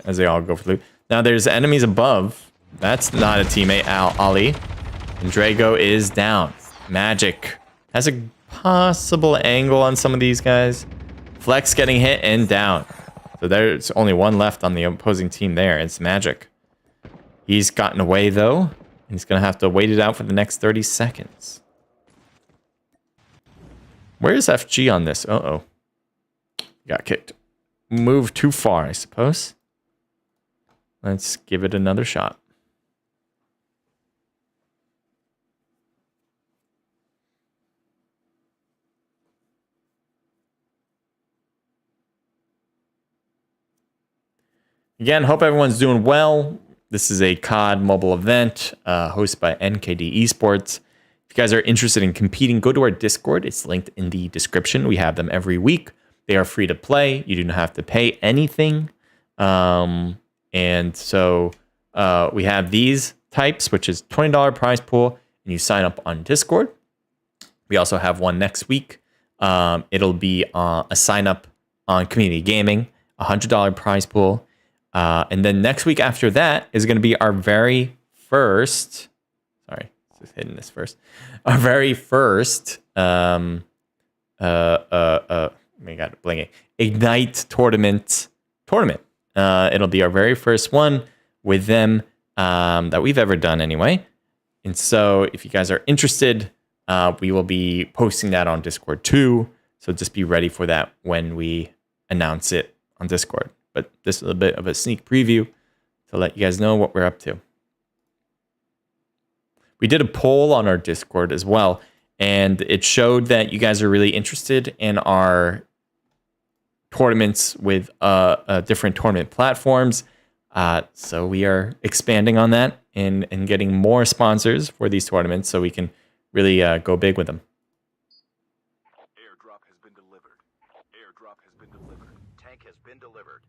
Speaker 1: As they all go for loot. Now, there's enemies above. That's not a teammate, Ali. And Drago is down. Magic has a possible angle on some of these guys. Flex getting hit and down. So there's only one left on the opposing team there. It's Magic. He's gotten away, though. And he's going to have to wait it out for the next 30 seconds. Where is FG on this? Uh-oh. Got kicked. Moved too far, I suppose. Let's give it another shot. Again, hope everyone's doing well. This is a COD mobile event hosted by NKD Esports. If you guys are interested in competing, go to our Discord. It's linked in the description. We have them every week. They are free to play. You do not have to pay anything. And so we have these types, which is $20 prize pool, and you sign up on Discord. We also have one next week. It'll be a sign up on Community Gaming, $100 prize pool. And then next week after that is going to be our very first, sorry, just hitting this first, our very first, we got it blinking, Ignite tournament. It'll be our very first one with them that we've ever done anyway. And so if you guys are interested, we will be posting that on Discord too. So just be ready for that when we announce it on Discord. But this is a bit of a sneak preview to let you guys know what we're up to. We did a poll on our Discord as well, and it showed that you guys are really interested in our tournaments with different tournament platforms. So we are expanding on that and getting more sponsors for these tournaments so we can really go big with them.
Speaker 2: Airdrop has been delivered. Airdrop has been delivered. Tank has been delivered.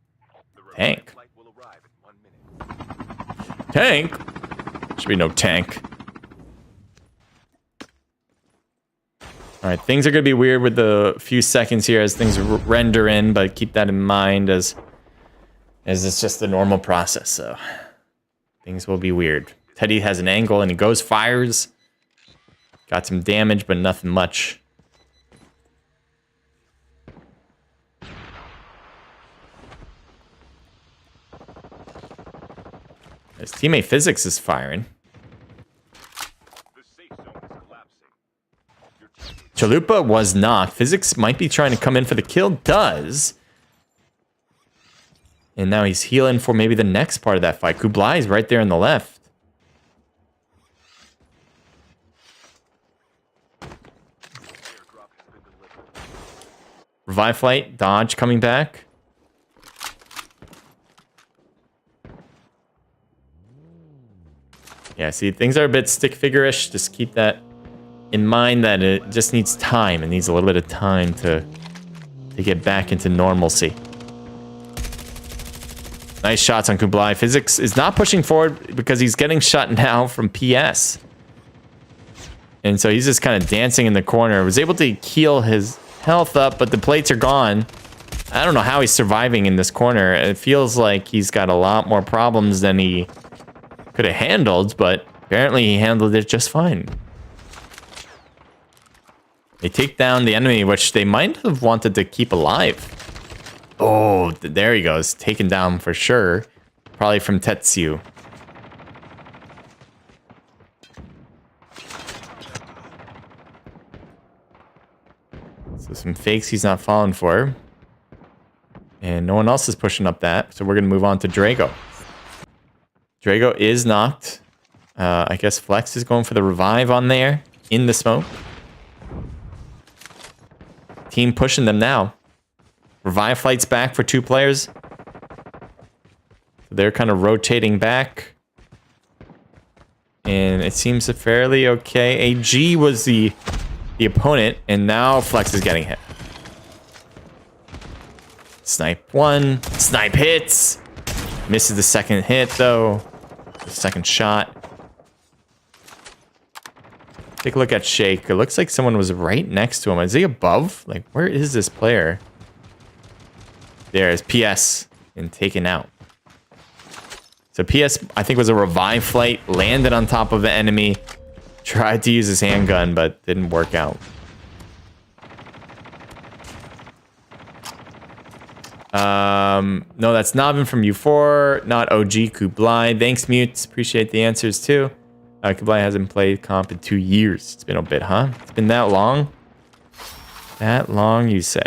Speaker 2: The
Speaker 1: Tank?
Speaker 2: flight will arrive in 1 minute.
Speaker 1: Tank? Should be no tank. All right, things are going to be weird with the few seconds here as things render in, but keep that in mind as it's just the normal process, so things will be weird. Teddy has an angle and he goes, fires. Got some damage, but nothing much. His teammate Physics is firing.
Speaker 2: The safe zone is collapsing. Your teammate
Speaker 1: Chalupa was knocked. Physics might be trying to come in for the kill. Does. And now he's healing for maybe the next part of that fight. Kublai is right there on the left.
Speaker 2: airdrop has been delivered.
Speaker 1: Revive flight. Dodge coming back. Yeah, see, things are a bit stick figure-ish. Just keep that in mind that it just needs time. It needs a little bit of time to get back into normalcy. Nice shots on Kublai. Physics is not pushing forward because he's getting shot now from PS. And so he's just kind of dancing in the corner. Was able to heal his health up, but the plates are gone. I don't know how he's surviving in this corner. It feels like he's got a lot more problems than he could have handled, but apparently he handled it just fine. They take down the enemy, which they might have wanted to keep alive. Oh, there he goes. Taken down for sure. Probably from Tetsu. So some fakes he's not falling for. And no one else is pushing up that. So we're going to move on to Drago. Drago is knocked. I guess Flex is going for the revive on there. In the smoke. Team pushing them now. Revive flights back for 2 players. They're kind of rotating back. And it seems fairly okay. AG was the opponent, and now Flex is getting hit. Snipe 1. Snipe hits. Misses the second hit, though. The second shot. Take a look at Shake. It looks like someone was right next to him. Is he above? Like, where is this player? There's PS and taken out. So PS, I think, was a revive flight. Landed on top of the enemy. Tried to use his handgun, but didn't work out. No, that's Navin from U4. Not OG Kublai. Thanks, Mutes. Appreciate the answers, too. Kublai hasn't played comp in 2 years. It's been a bit, huh? It's been that long? That long, you say?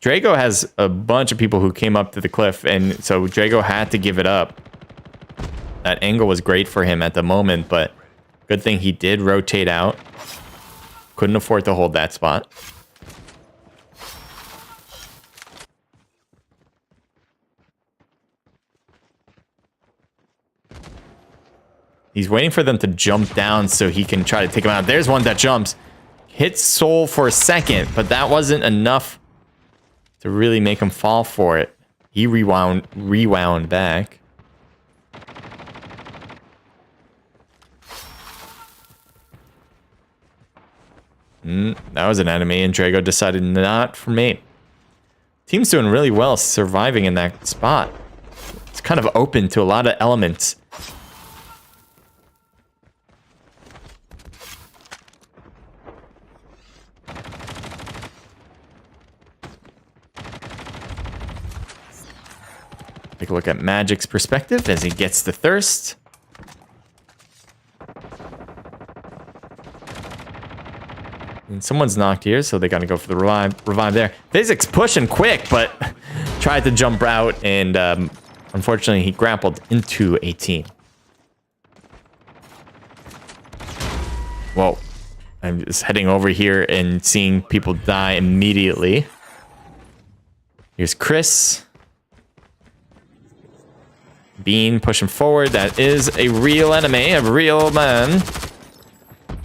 Speaker 1: Drago has a bunch of people who came up to the cliff, and so Drago had to give it up. That angle was great for him at the moment, but good thing he did rotate out. Couldn't afford to hold that spot. He's waiting for them to jump down so he can try to take him out. There's one that jumps. Hits Soul for a second, but that wasn't enough to really make him fall for it. He rewound back. That was an enemy, and Drago decided not for me. Team's doing really well surviving in that spot. It's kind of open to a lot of elements. Take a look at Magic's perspective as he gets the thirst. And someone's knocked here, so they gotta go for the revive there. Physics pushing quick, but tried to jump out, and unfortunately he grappled into a team. Whoa. I'm just heading over here and seeing people die immediately. Here's Chris. Bean pushing forward. That is a real enemy, a real man.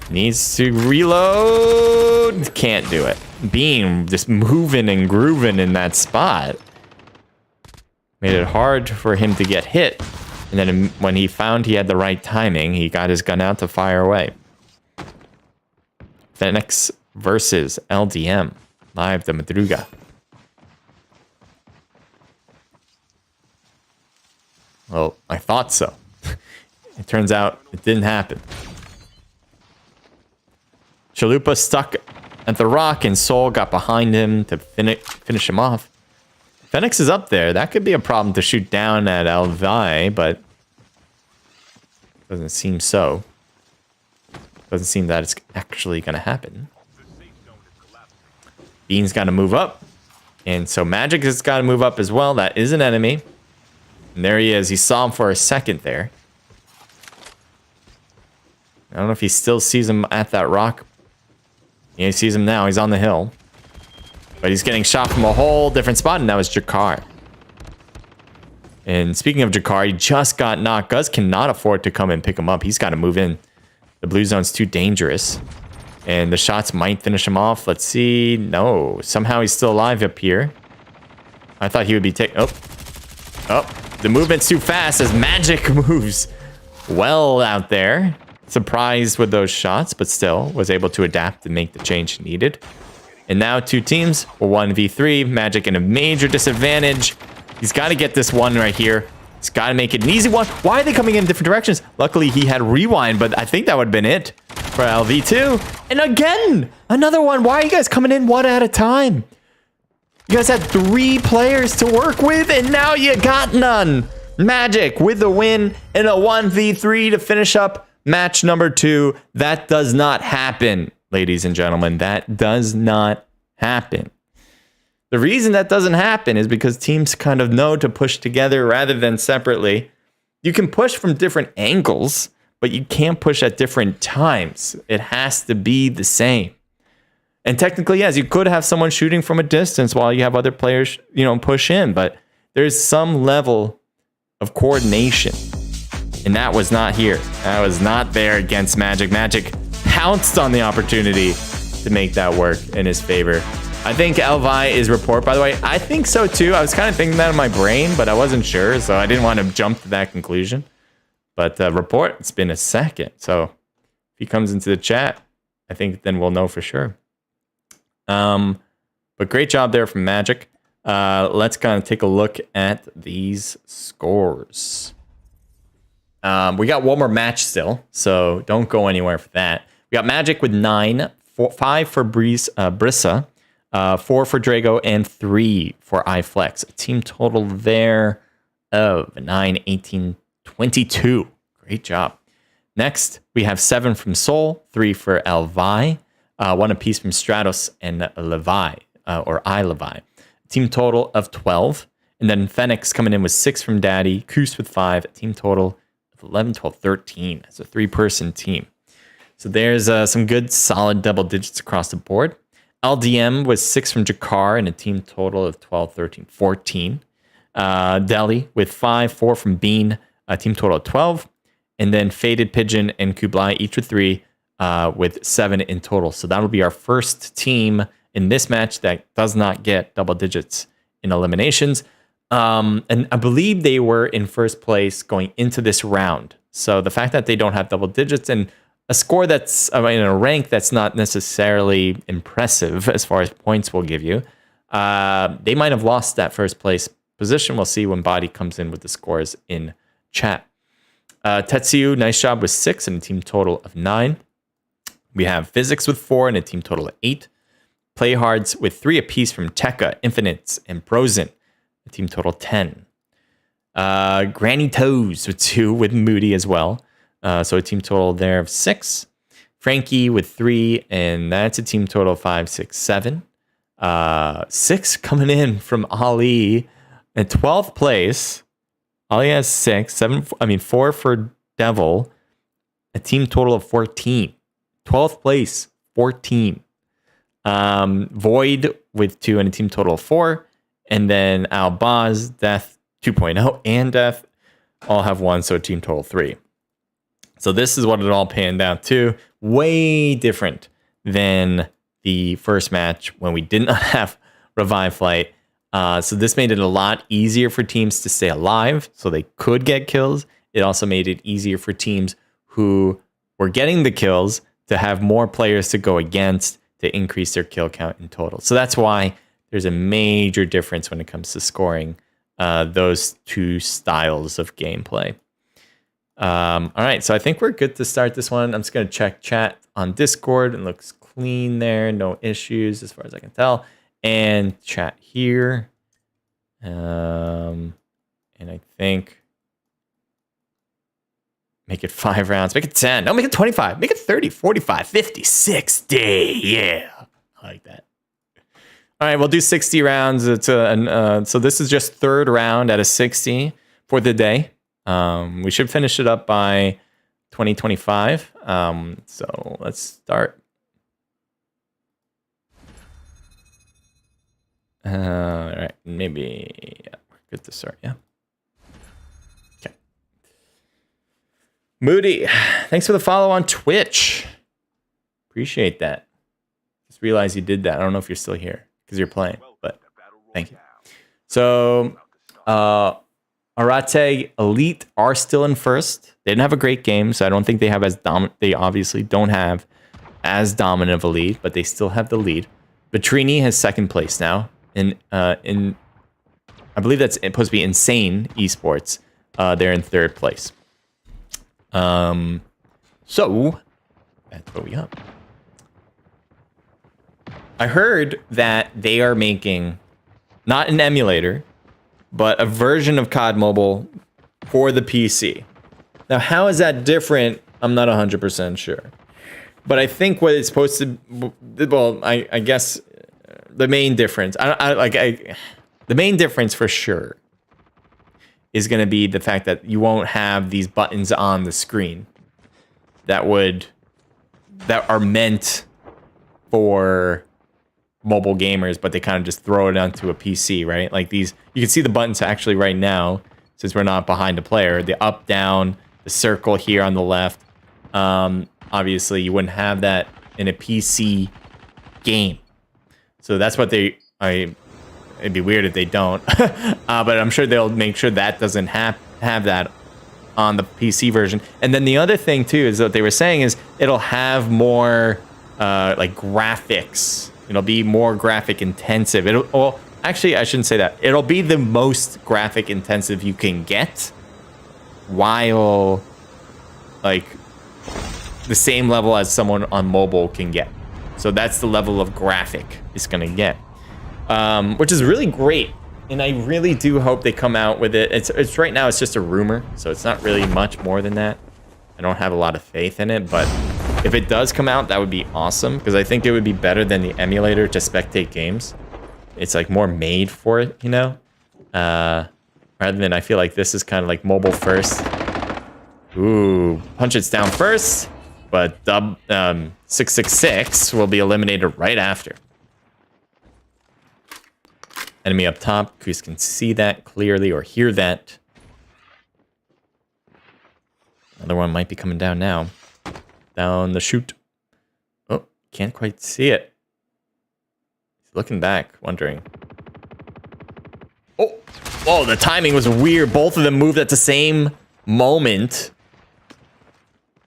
Speaker 1: Needs to reload. Can't do it. Bean just moving and grooving in that spot. Made it hard for him to get hit. And then when he found he had the right timing, he got his gun out to fire away. Phoenix versus LDM. Live the Madruga. Well, I thought so. It turns out it didn't happen. Chalupa stuck at the rock and Soul got behind him to finish him off. Phoenix is up there. That could be a problem to shoot down at Elvi, but doesn't seem so. Doesn't seem that it's actually going to happen. Bean's got to move up. And so Magic has got to move up as well. That is an enemy. And there he is. He saw him for a second there. I don't know if he still sees him at that rock. Yeah, he sees him now. He's on the hill. But he's getting shot from a whole different spot, and that was Jakar. And speaking of Jakar, he just got knocked. Guz cannot afford to come and pick him up. He's got to move in. The blue zone's too dangerous. And the shots might finish him off. Let's see. No. Somehow he's still alive up here. I thought he would be taking... Oh. The movement's too fast as Magic moves well out there. Surprised with those shots, but still was able to adapt and make the change needed. And now two teams, 1v3. Magic in a major disadvantage. He's got to get this one right here. He's got to make it an easy one. Why are they coming in different directions? Luckily, he had rewind, but I think that would have been it for LV2. And again, another one. Why are you guys coming in one at a time? You guys had 3 players to work with, and now you got none. Magic with the win in a 1v3 to finish up match number 2. That does not happen, ladies and gentlemen. That does not happen. The reason that doesn't happen is because teams kind of know to push together rather than separately. You can push from different angles, but you can't push at different times. It has to be the same. And technically, yes, you could have someone shooting from a distance while you have other players, push in, but there's some level of coordination. And that was not here. That was not there against Magic. Magic pounced on the opportunity to make that work in his favor. I think Elvi is report, by the way. I think so too. I was kind of thinking that in my brain, but I wasn't sure, so I didn't want to jump to that conclusion. But report, it's been a second. So if he comes into the chat, I think then we'll know for sure. But great job there from Magic. Let's kind of take a look at these scores. We got one more match still, so don't go anywhere for that. We got Magic with 9, 5 for Brissa, 4 for Drago, and 3 for iFlex. A team total there of 9, 18, 22. Great job. Next, we have 7 from Soul, 3 for Elvi, 1 apiece from Stratos and Levi, or iLevi. Team total of 12. And then Phoenix coming in with 6 from Daddy, Koos with 5, a team total of 11, 12, 13. That's a 3-person team. So there's some good solid double digits across the board. LDM was 6 from Jakar and a team total of 12, 13, 14. Delhi with 5, 4 from Bean, a team total of 12. And then Faded Pigeon and Kublai each with 3 with 7 in total. So that'll be our first team in this match that does not get double digits in eliminations. And I believe they were in first place going into this round. So the fact that they don't have double digits and a score that's in a rank that's not necessarily impressive as far as points will give you, they might have lost that first place position. We'll see when Body comes in with the scores in chat. Tetsuyu, nice job with 6 and a team total of 9. We have Physics with 4 and a team total of 8. Playhards with 3 apiece from Tekka, Infinites, and Brozen, a team total 10. Granny Toes with 2 with Moody as well. So a team total there of 6. Frankie with 3, and that's a team total of 5, 6, 7. 6 coming in from Ali in 12th place. Ali has 6, 4 for Devil, a team total of 14. 12th place, 14. Void with 2 and a team total of 4. And then Albaz, Death 2.0, and Death all have 1, so a team total of 3. So this is what it all panned out to. Way different than the first match when we did not have Revive Flight. So this made it a lot easier for teams to stay alive, so they could get kills. It also made it easier for teams who were getting the kills to have more players to go against to increase their kill count in total. So that's why there's a major difference when it comes to scoring those two styles of gameplay. All right, so I think we're good to start this one. I'm just going to check chat on Discord. It looks clean there. No issues as far as I can tell. And chat here. And I think make it 5 rounds. Make it 10. No, make it 25. Make it 30, 45, 50, 60. Yeah, I like that. All right, we'll do 60 rounds. So this is just third round out of 60 for the day. We should finish it up by 2025. So let's start. All right, maybe we're good to start. Yeah. Okay. Moody, thanks for the follow on Twitch. Appreciate that. Just realized you did that. I don't know if you're still here because you're playing, but thank you. So, Arate Elite are still in first. They didn't have a great game, so I don't think they have as dominant. They obviously don't have as dominant of a lead, but they still have the lead. Vitrini has second place now. In I believe that's supposed to be Insane Esports. They're in third place. So that's what we got. I heard that they are making not an emulator, but a version of COD Mobile for the PC. Now, how is that different? I'm not 100% sure. But I think what it's supposed to, well, I guess the main difference, the main difference for sure is going to be the fact that you won't have these buttons on the screen that are meant for mobile gamers, but they kind of just throw it onto a PC, right? Like these, you can see the buttons actually right now, since we're not behind a player, the up, down, the circle here on the left. Obviously, you wouldn't have that in a PC game. So that's what it'd be weird if they don't. But I'm sure they'll make sure that doesn't have that on the PC version. And then the other thing too is what they were saying is it'll have more like graphics. It'll be more graphic intensive. Well, actually, I shouldn't say that. It'll be the most graphic intensive you can get, while like the same level as someone on mobile can get. So that's the level of graphic it's gonna get, which is really great. And I really do hope they come out with it. It's right now it's just a rumor, so it's not really much more than that. I don't have a lot of faith in it, but if it does come out, that would be awesome, because I think it would be better than the emulator to spectate games. It's like more made for it, you know? Rather than, I feel like this is kind of like mobile first. Ooh, Punch It's down first, but 666 will be eliminated right after. Enemy up top. Chris can see that clearly or hear that. Another one might be coming down now. Down the chute. Oh, can't quite see it. He's looking back, wondering. Oh, the timing was weird. Both of them moved at the same moment.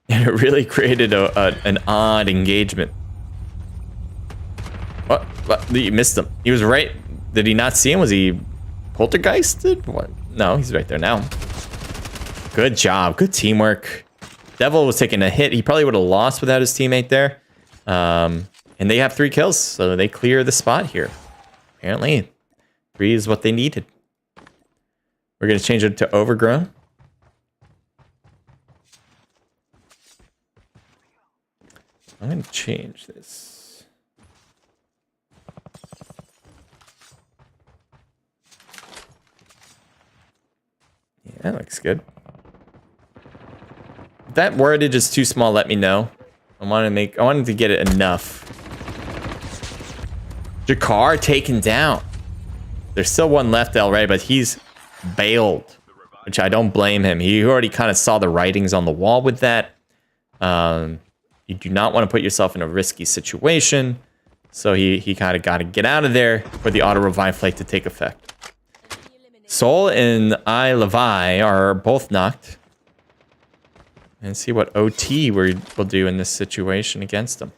Speaker 1: And it really created an odd engagement. What? You missed him. He was right. Did he not see him? Was he poltergeisted? What? No, he's right there now. Good job. Good teamwork. Devil was taking a hit. He probably would have lost without his teammate there. And they have 3 kills, so they clear the spot here. Apparently, 3 is what they needed. We're going to change it to Overgrown. I'm going to change this. Yeah, that looks good. If that wordage is too small, let me know. wanted to get it enough. Jakar taken down. There's still one left already, but he's bailed, which I don't blame him. He already kind of saw the writings on the wall with that. You do not want to put yourself in a risky situation. So he kind of got to get out of there for the auto revive flight to take effect. Sol and I Levi are both knocked. And see what OT will do in this situation against them.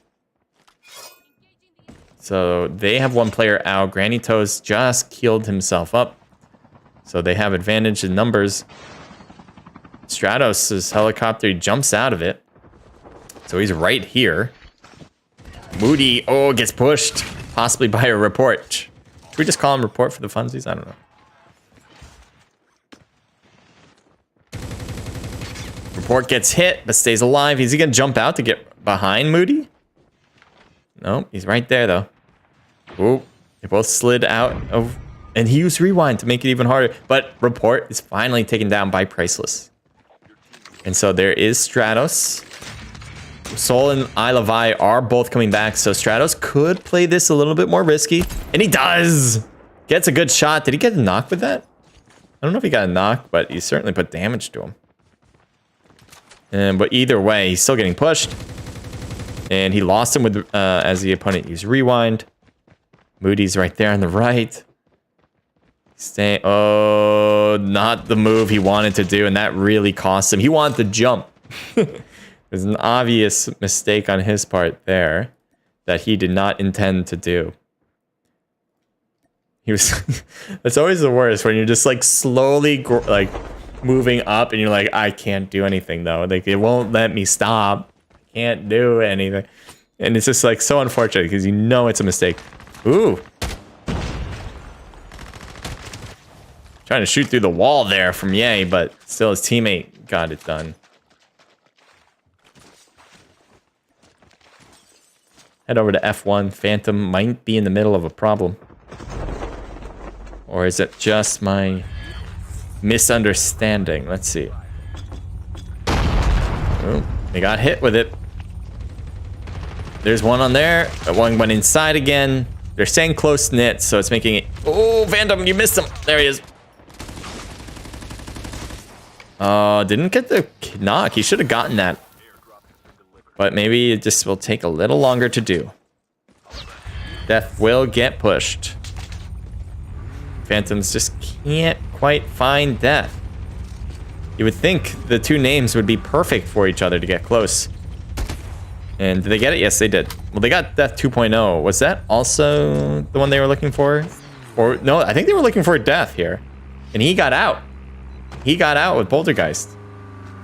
Speaker 1: So they have one player out. Granny Toes just killed himself up. So they have advantage in numbers. Stratos' helicopter jumps out of it. So he's right here. Moody, gets pushed. Possibly by a report. Should we just call him report for the funsies? I don't know. Report gets hit, but stays alive. Is he going to jump out to get behind Moody? No, he's right there, though. Ooh, they both slid out of... And he used rewind to make it even harder. But report is finally taken down by Priceless. And so there is Stratos. Sol and I Levi are both coming back. So Stratos could play this a little bit more risky. And he does! Gets a good shot. Did he get a knock with that? I don't know if he got a knock, but he certainly put damage to him. But either way, he's still getting pushed. And he lost him with as the opponent used rewind. Moody's right there on the right. Not the move he wanted to do, and that really cost him. He wanted to jump. There's an obvious mistake on his part there that he did not intend to do. He was... That's always the worst, when you're just like slowly like moving up and you're like, I can't do anything though. Like, it won't let me stop. I can't do anything. And it's just like so unfortunate because you know it's a mistake. Ooh. Trying to shoot through the wall there from Ye, but still his teammate got it done. Head over to F1. Phantom might be in the middle of a problem. Or is it just my misunderstanding? Let's see. Oh, they got hit with it. There's one on there. That one went inside again. They're staying close knit, so it's making it... Oh, Phantom, you missed him. There he is. Didn't get the knock. He should have gotten that. But maybe it just will take a little longer to do. Death will get pushed. Phantoms just can't quite find Death. You would think the two names would be perfect for each other to get close. And did they get it? Yes, they did. Well, they got Death 2.0. Was that also the one they were looking for? Or no, I think they were looking for Death here. And he got out. He got out with Poltergeist.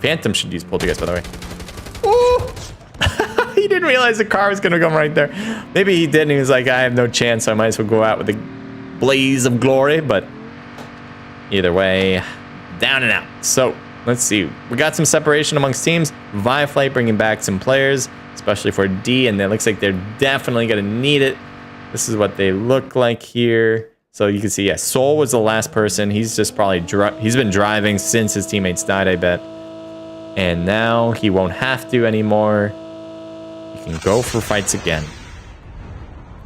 Speaker 1: Phantom should use Poltergeist, by the way. Ooh! He didn't realize the car was going to come right there. Maybe he did, and he was like, I have no chance, so I might as well go out with a blaze of glory. But either way, down and out. So, let's see. We got some separation amongst teams. Viaflight bringing back some players, especially for D, and it looks like they're definitely going to need it. This is what they look like here. So you can see, yeah, Sol was the last person. He's just probably... He's been driving since his teammates died, I bet. And now he won't have to anymore. He can go for fights again.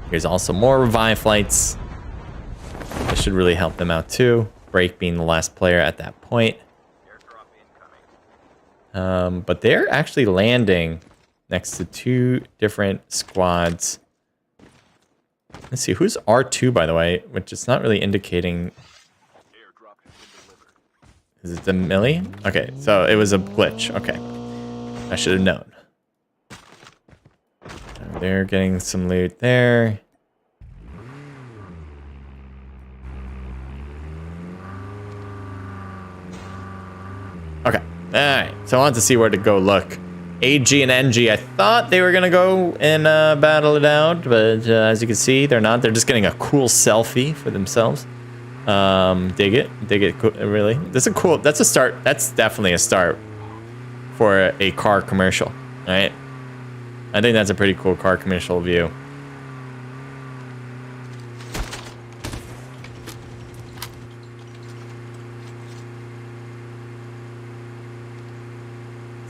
Speaker 1: Here's also more revive flights. This should really help them out too. Break being the last player at that point. But they're actually landing next to two different squads. Let's see, who's R2, by the way, which is not really indicating... Is it the Millie? Okay, so it was a glitch. Okay. I should have known. They're getting some loot there. Okay. Alright, so I want to see where to go look. AG and NG, I thought they were going to go and battle it out, but as you can see, they're not. They're just getting a cool selfie for themselves. Dig it, really. That's a start. That's definitely a start for a car commercial, right? I think that's a pretty cool car commercial view.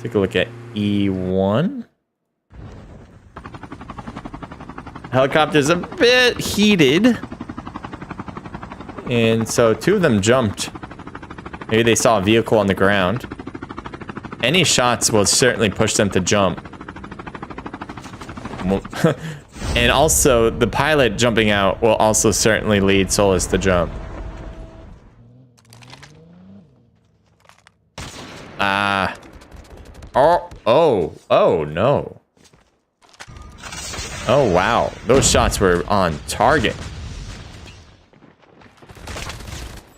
Speaker 1: Take a look at E1. Helicopter's a bit heated. And so 2 of them jumped. Maybe they saw a vehicle on the ground. Any shots will certainly push them to jump. And also, the pilot jumping out will also certainly lead Solus to jump. Oh no. Oh wow, those shots were on target.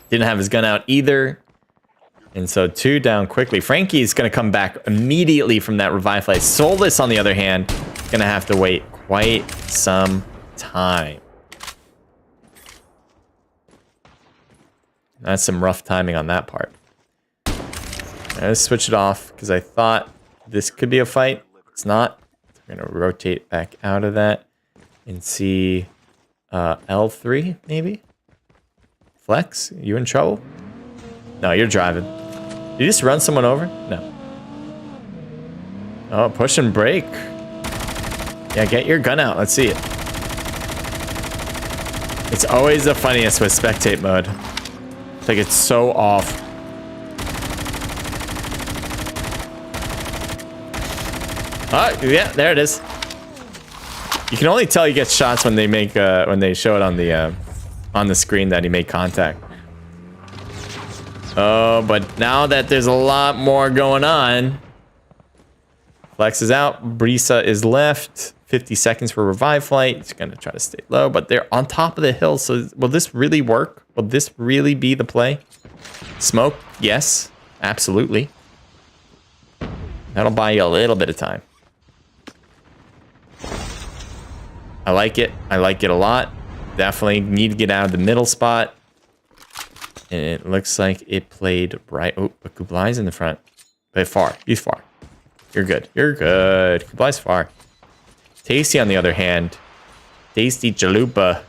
Speaker 1: Didn't have his gun out either. And so 2 down quickly. Frankie's gonna come back immediately from that revive flight. Solus, on the other hand, gonna have to wait quite some time. That's some rough timing on that part. Let's switch it off because I thought this could be a fight. It's not. We're gonna rotate back out of that and see L3 maybe. Flex, you in trouble? No, you're driving. Did you just run someone over? No. Oh, push and brake. Yeah, get your gun out. Let's see it. It's always the funniest with spectate mode. It's like it's so off. Oh, yeah, there it is. You can only tell he gets shots when they make when they show it on the screen that he made contact. Oh, but now that there's a lot more going on, Flex is out, Brisa is left. 50 seconds for revive flight. He's gonna try to stay low, but they're on top of the hill. So will this really work? Will this really be the play? Smoke? Yes, absolutely. That'll buy you a little bit of time. I like it. I like it a lot. Definitely need to get out of the middle spot. And it looks like it played right. Oh, but Kublai's in the front. But far. He's far. You're good. You're good. Kublai's far. Tasty, on the other hand. Tasty Chalupa.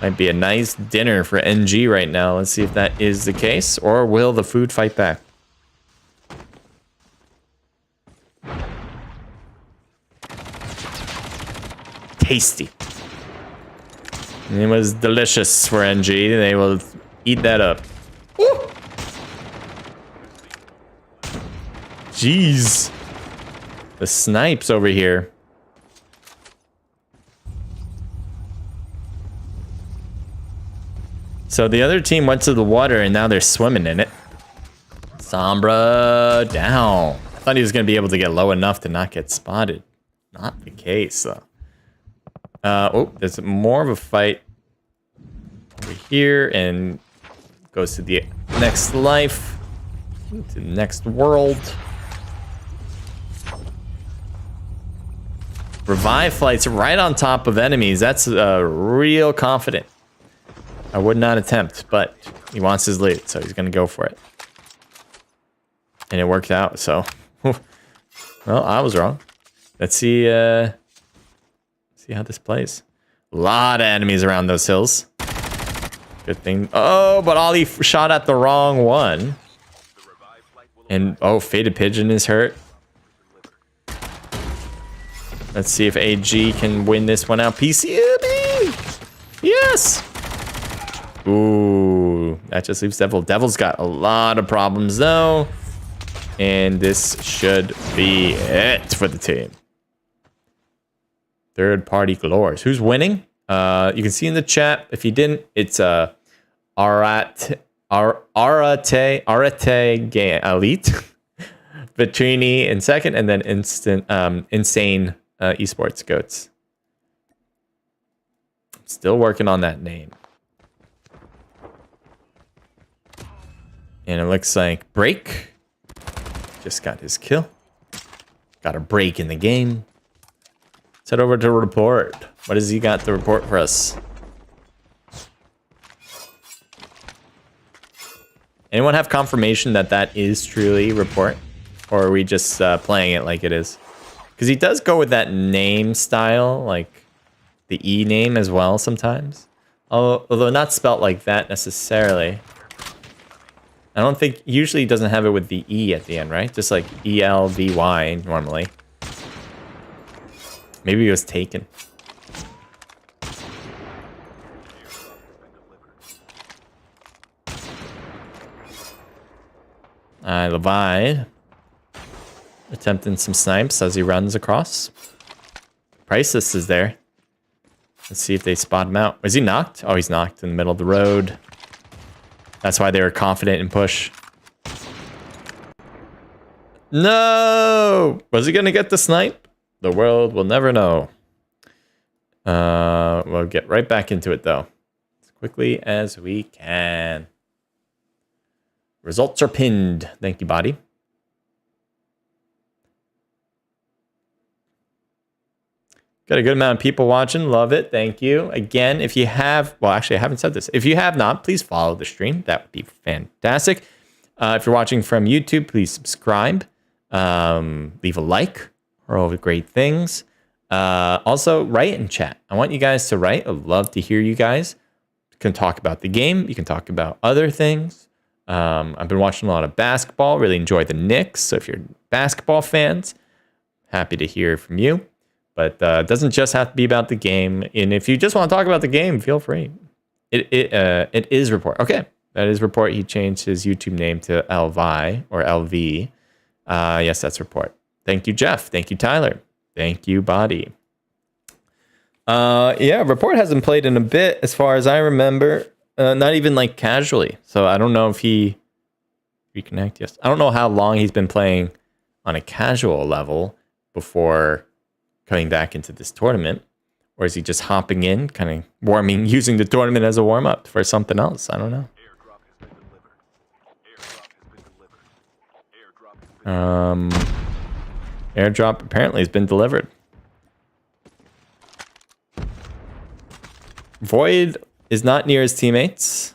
Speaker 1: Might be a nice dinner for NG right now. Let's see if that is the case. Or will the food fight back? Tasty. It was delicious for NG. They will eat that up. Woo! Jeez. The snipes over here. So the other team went to the water and now they're swimming in it. Sombra down. I thought he was going to be able to get low enough to not get spotted. Not the case, though. Oh, there's more of a fight over here and goes to the next life, to the next world. Revive flights right on top of enemies. That's real confident. I would not attempt, but he wants his lead, so he's going to go for it. And it worked out, so. Well, I was wrong. Let's see. See how this plays. A lot of enemies around those hills. Good thing. Oh, but Ollie shot at the wrong one. And, oh, Faded Pigeon is hurt. Let's see if AG can win this one out. PCB! Yes! Ooh, that just leaves Devil. Devil's got a lot of problems, though. And this should be it for the team. Third party galores. Who's winning? You can see in the chat. If you didn't, it's Arate Elite, Vitrini in second, and then Insane Esports Goats. Still working on that name. And it looks like Break just got his kill. Got a break in the game. Let's head over to report. What has he got to report for us? Anyone have confirmation that that is truly report? Or are we just playing it like it is? Because he does go with that name style, like the E name as well sometimes. Although not spelt like that necessarily. I don't think, usually he doesn't have it with the E at the end, right? Just like ELVY normally. Maybe he was taken. Levi attempting some snipes as he runs across. Priceless is there. Let's see if they spot him out. Is he knocked? Oh, he's knocked in the middle of the road. That's why they were confident in push. No! Was he gonna get the snipe? The world will never know. We'll get right back into it though. As quickly as we can. Results are pinned. Thank you, body. Got a good amount of people watching. Love it. Thank you. Again, if you have... Well, actually, I haven't said this. If you have not, please follow the stream. That would be fantastic. If you're watching from YouTube, please subscribe. Leave a like. We're all great things. Also, write in chat. I want you guys to write. I'd love to hear you guys. You can talk about the game. You can talk about other things. I've been watching a lot of basketball. Really enjoy the Knicks. So if you're basketball fans, happy to hear from you. But it doesn't just have to be about the game. And if you just want to talk about the game, feel free. It is Report. Okay, that is Report. He changed his YouTube name to LVI or LV. Yes, that's Report. Thank you, Jeff. Thank you, Tyler. Thank you, Body. Yeah, Report hasn't played in a bit, as far as I remember. Not even like casually. So I don't know if he reconnect. Yes, I don't know how long he's been playing on a casual level before coming back into this tournament, or is he just hopping in, kind of warming, using the tournament as a warm up for something else? I don't know. Airdrop apparently has been delivered. Void is not near his teammates,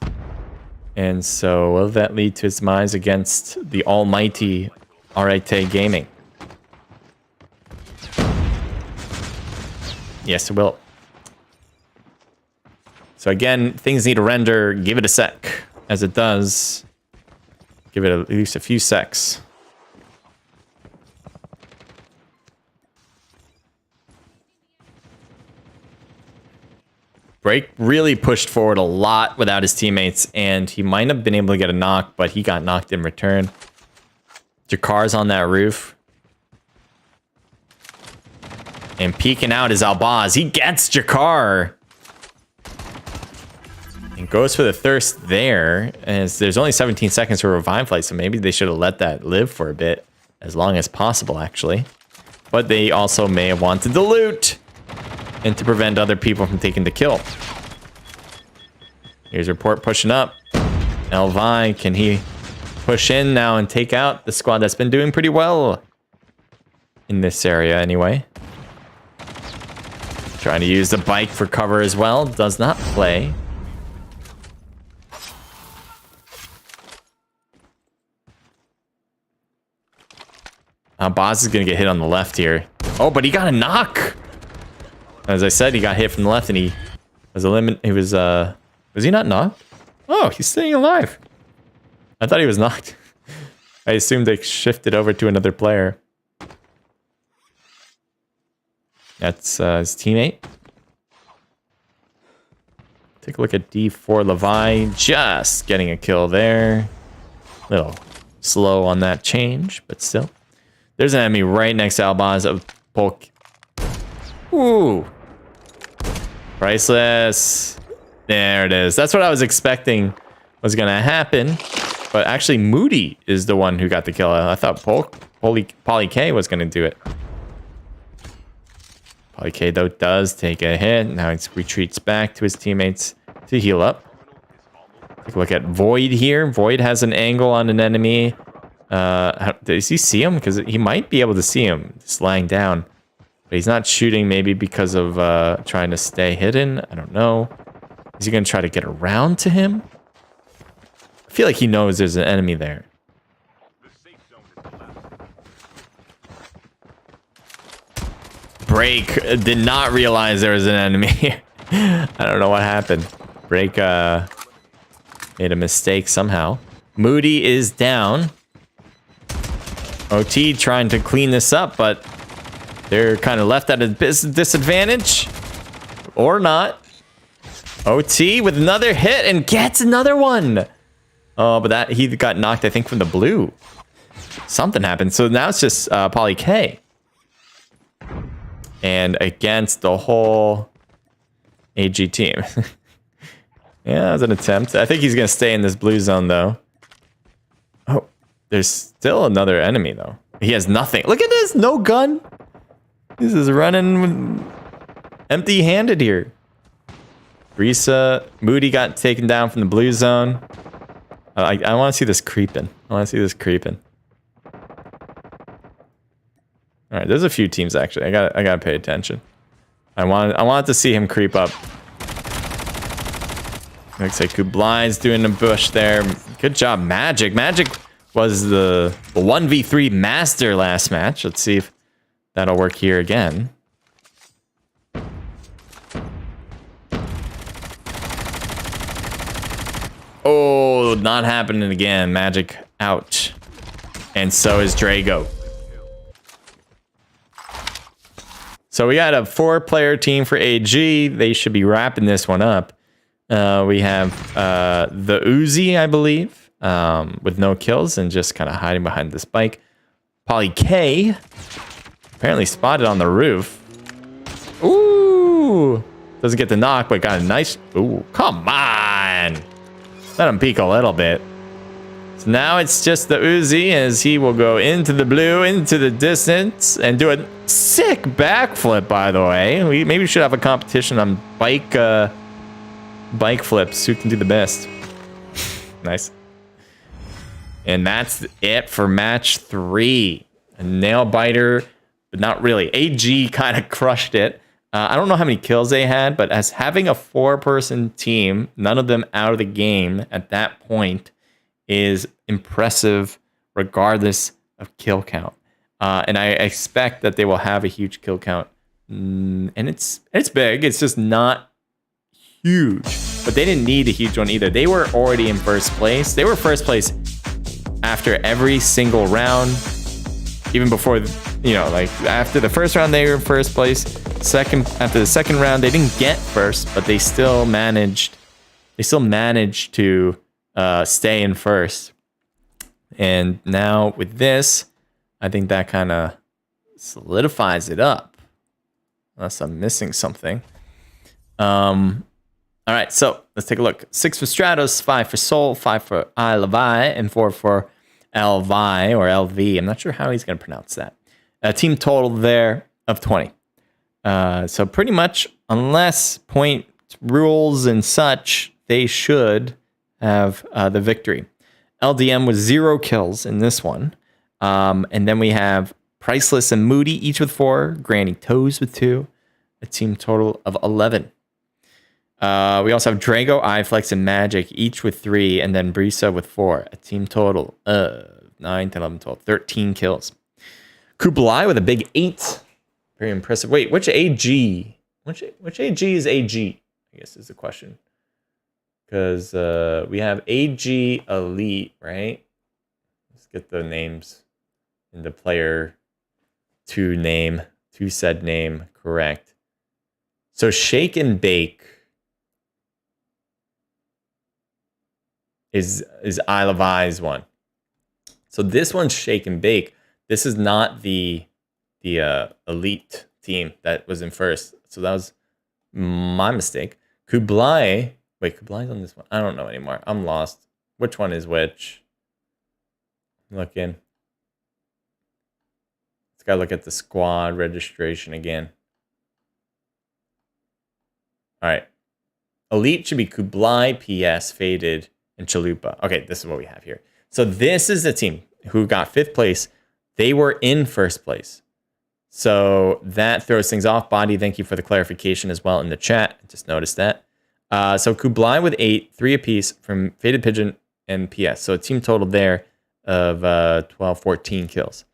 Speaker 1: and so will that lead to his demise against the almighty RIT Gaming? Yes, it will. So again, things need to render. Give it a sec. As it does, give it at least a few secs. Break really pushed forward a lot without his teammates, and he might have been able to get a knock, but he got knocked in return. Jakar's on that roof. And peeking out is Albaz. He gets Jakar. And goes for the thirst there. As there's only 17 seconds for revive flight, so maybe they should have let that live for a bit. As long as possible, actually. But they also may have wanted the loot. And to prevent other people from taking the kill. Here's Report pushing up. Elvi, can he push in now and take out the squad that's been doing pretty well in this area anyway? Trying to use the bike for cover as well. Does not play. Boz is going to get hit on the left here. Oh, but he got a knock. As I said, he got hit from the left and he was eliminated. He was he not knocked? Oh, he's staying alive. I thought he was knocked. I assumed they shifted over to another player. That's his teammate. Take a look at D4 Levi. Just getting a kill there. A little slow on that change, but still. There's an enemy right next to Albaz of Polk. Ooh. Priceless. There it is. That's what I was expecting was going to happen. But actually, Moody is the one who got the kill. I thought Poly K was going to do it. Poly K, though, does take a hit. Now he retreats back to his teammates to heal up. Take a look at Void here. Void has an angle on an enemy. Does he see him? Because he might be able to see him just lying down. But he's not shooting, maybe because of trying to stay hidden. I don't know. Is he going to try to get around to him? I feel like he knows there's an enemy there. Break did not realize there was an enemy. I don't know what happened. Break made a mistake somehow. Moody is down. OT trying to clean this up, but they're kind of left at a disadvantage. Or not. OT with another hit and gets another one. Oh, but he got knocked, I think, from the blue. something happened. So now it's just Poly K. And against the whole AG team. Yeah, that was an attempt. I think he's going to stay in this blue zone, though. Oh, there's still another enemy, though. He has nothing. Look at this. No gun. This is running empty-handed here. Brisa, Moody got taken down from the blue zone. I want to see this creeping. All right, there's a few teams actually. I gotta pay attention. I wanted to see him creep up. Looks like Kublai's doing a bush there. Good job, Magic. Magic was the 1v3 master last match. Let's see if that'll work here again. Oh, not happening again. Magic out. And so is Drago. So we got a 4-player team for AG. They should be wrapping this one up. We have the Uzi, I believe, with no kills and just kind of hiding behind this bike. Poly K, apparently spotted on the roof. Ooh, doesn't get the knock, but got a nice. Ooh, come on. Let him peek a little bit. So now it's just the Uzi as he will go into the blue, into the distance, and do a sick backflip, by the way. We maybe should have a competition on bike flips. Who can do the best? Nice. And that's it for match 3. A nail biter, but not really. AG kind of crushed it. I don't know how many kills they had, but as having a 4-person team, none of them out of the game at that point is impressive regardless of kill count. And I expect that they will have a huge kill count. And it's big. It's just not huge. But they didn't need a huge one either. They were already in first place. They were first place after every single round. Even before, like after the first round, they were in first place. After the second round, they didn't get first, but they still managed to stay in first. And now with this, I think that kind of solidifies it up. Unless I'm missing something. All right, so let's take a look. 6 for Stratos, 5 for Soul, 5 for I Levi, and 4 for Elvi or LV. I'm not sure how he's going to pronounce that. Team total there of 20. So pretty much, unless point rules and such, they should have the victory. LDM with 0 kills in this one. And then we have Priceless and Moody, each with 4. Granny Toes with 2. A team total of 11. We also have Drago, iFlex, and Magic, each with 3. And then Brisa with 4. A team total of 9, 10, 11, 12, 13 kills. Kublai with a big 8. Very impressive. Wait, which AG? Which AG is AG? I guess is the question. Because we have AG Elite, right? Let's get the names in the player to said name correct. So Shake and Bake is I Levi's one. So this one's Shake and Bake. This is not the elite team that was in first. So that was my mistake. Kublai. Wait, Kublai's on this one. I don't know anymore. I'm lost. Which one is which? Looking. Let's gotta look at the squad registration again. All right. Elite should be Kublai, PS, Faded, and Chalupa. Okay, this is what we have here. So this is the team who got 5th place. They were in first place. So that throws things off. Body, thank you for the clarification as well in the chat. I just noticed that. So Kublai with 8, 3 apiece from Faded Pigeon and PS. So a team total there of 12, 14 kills.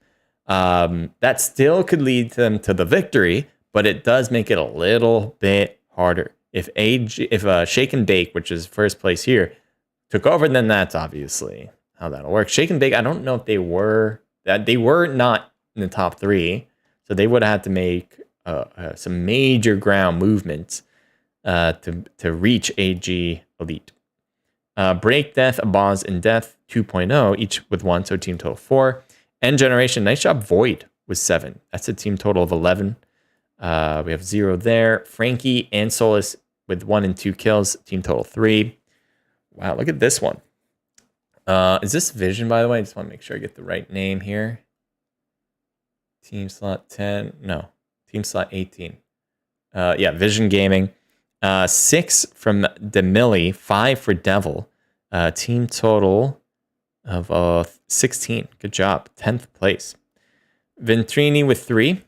Speaker 1: That still could lead them to the victory, but it does make it a little bit harder. If Shake and Bake, which is first place here, took over, then that's obviously how that'll work. Shake and Bake, I don't know if they were not in the top 3, so they would have had to make some major ground movements to reach AG Elite. Break Death, Abaz, and Death 2.0, each with 1, so team total 4. End Generation, nice job. Void with 7. That's a team total of 11. We have 0 there. Frankie and Solus with 1 and 2 kills. Team total 3. Wow, look at this one. Is this Vision, by the way? I just want to make sure I get the right name here. Team slot 10. No, team slot 18. Yeah, Vision Gaming. 6 from Demilly, 5 for Devil. Team total of 16. Good job. 10th place. Ventrini with 3.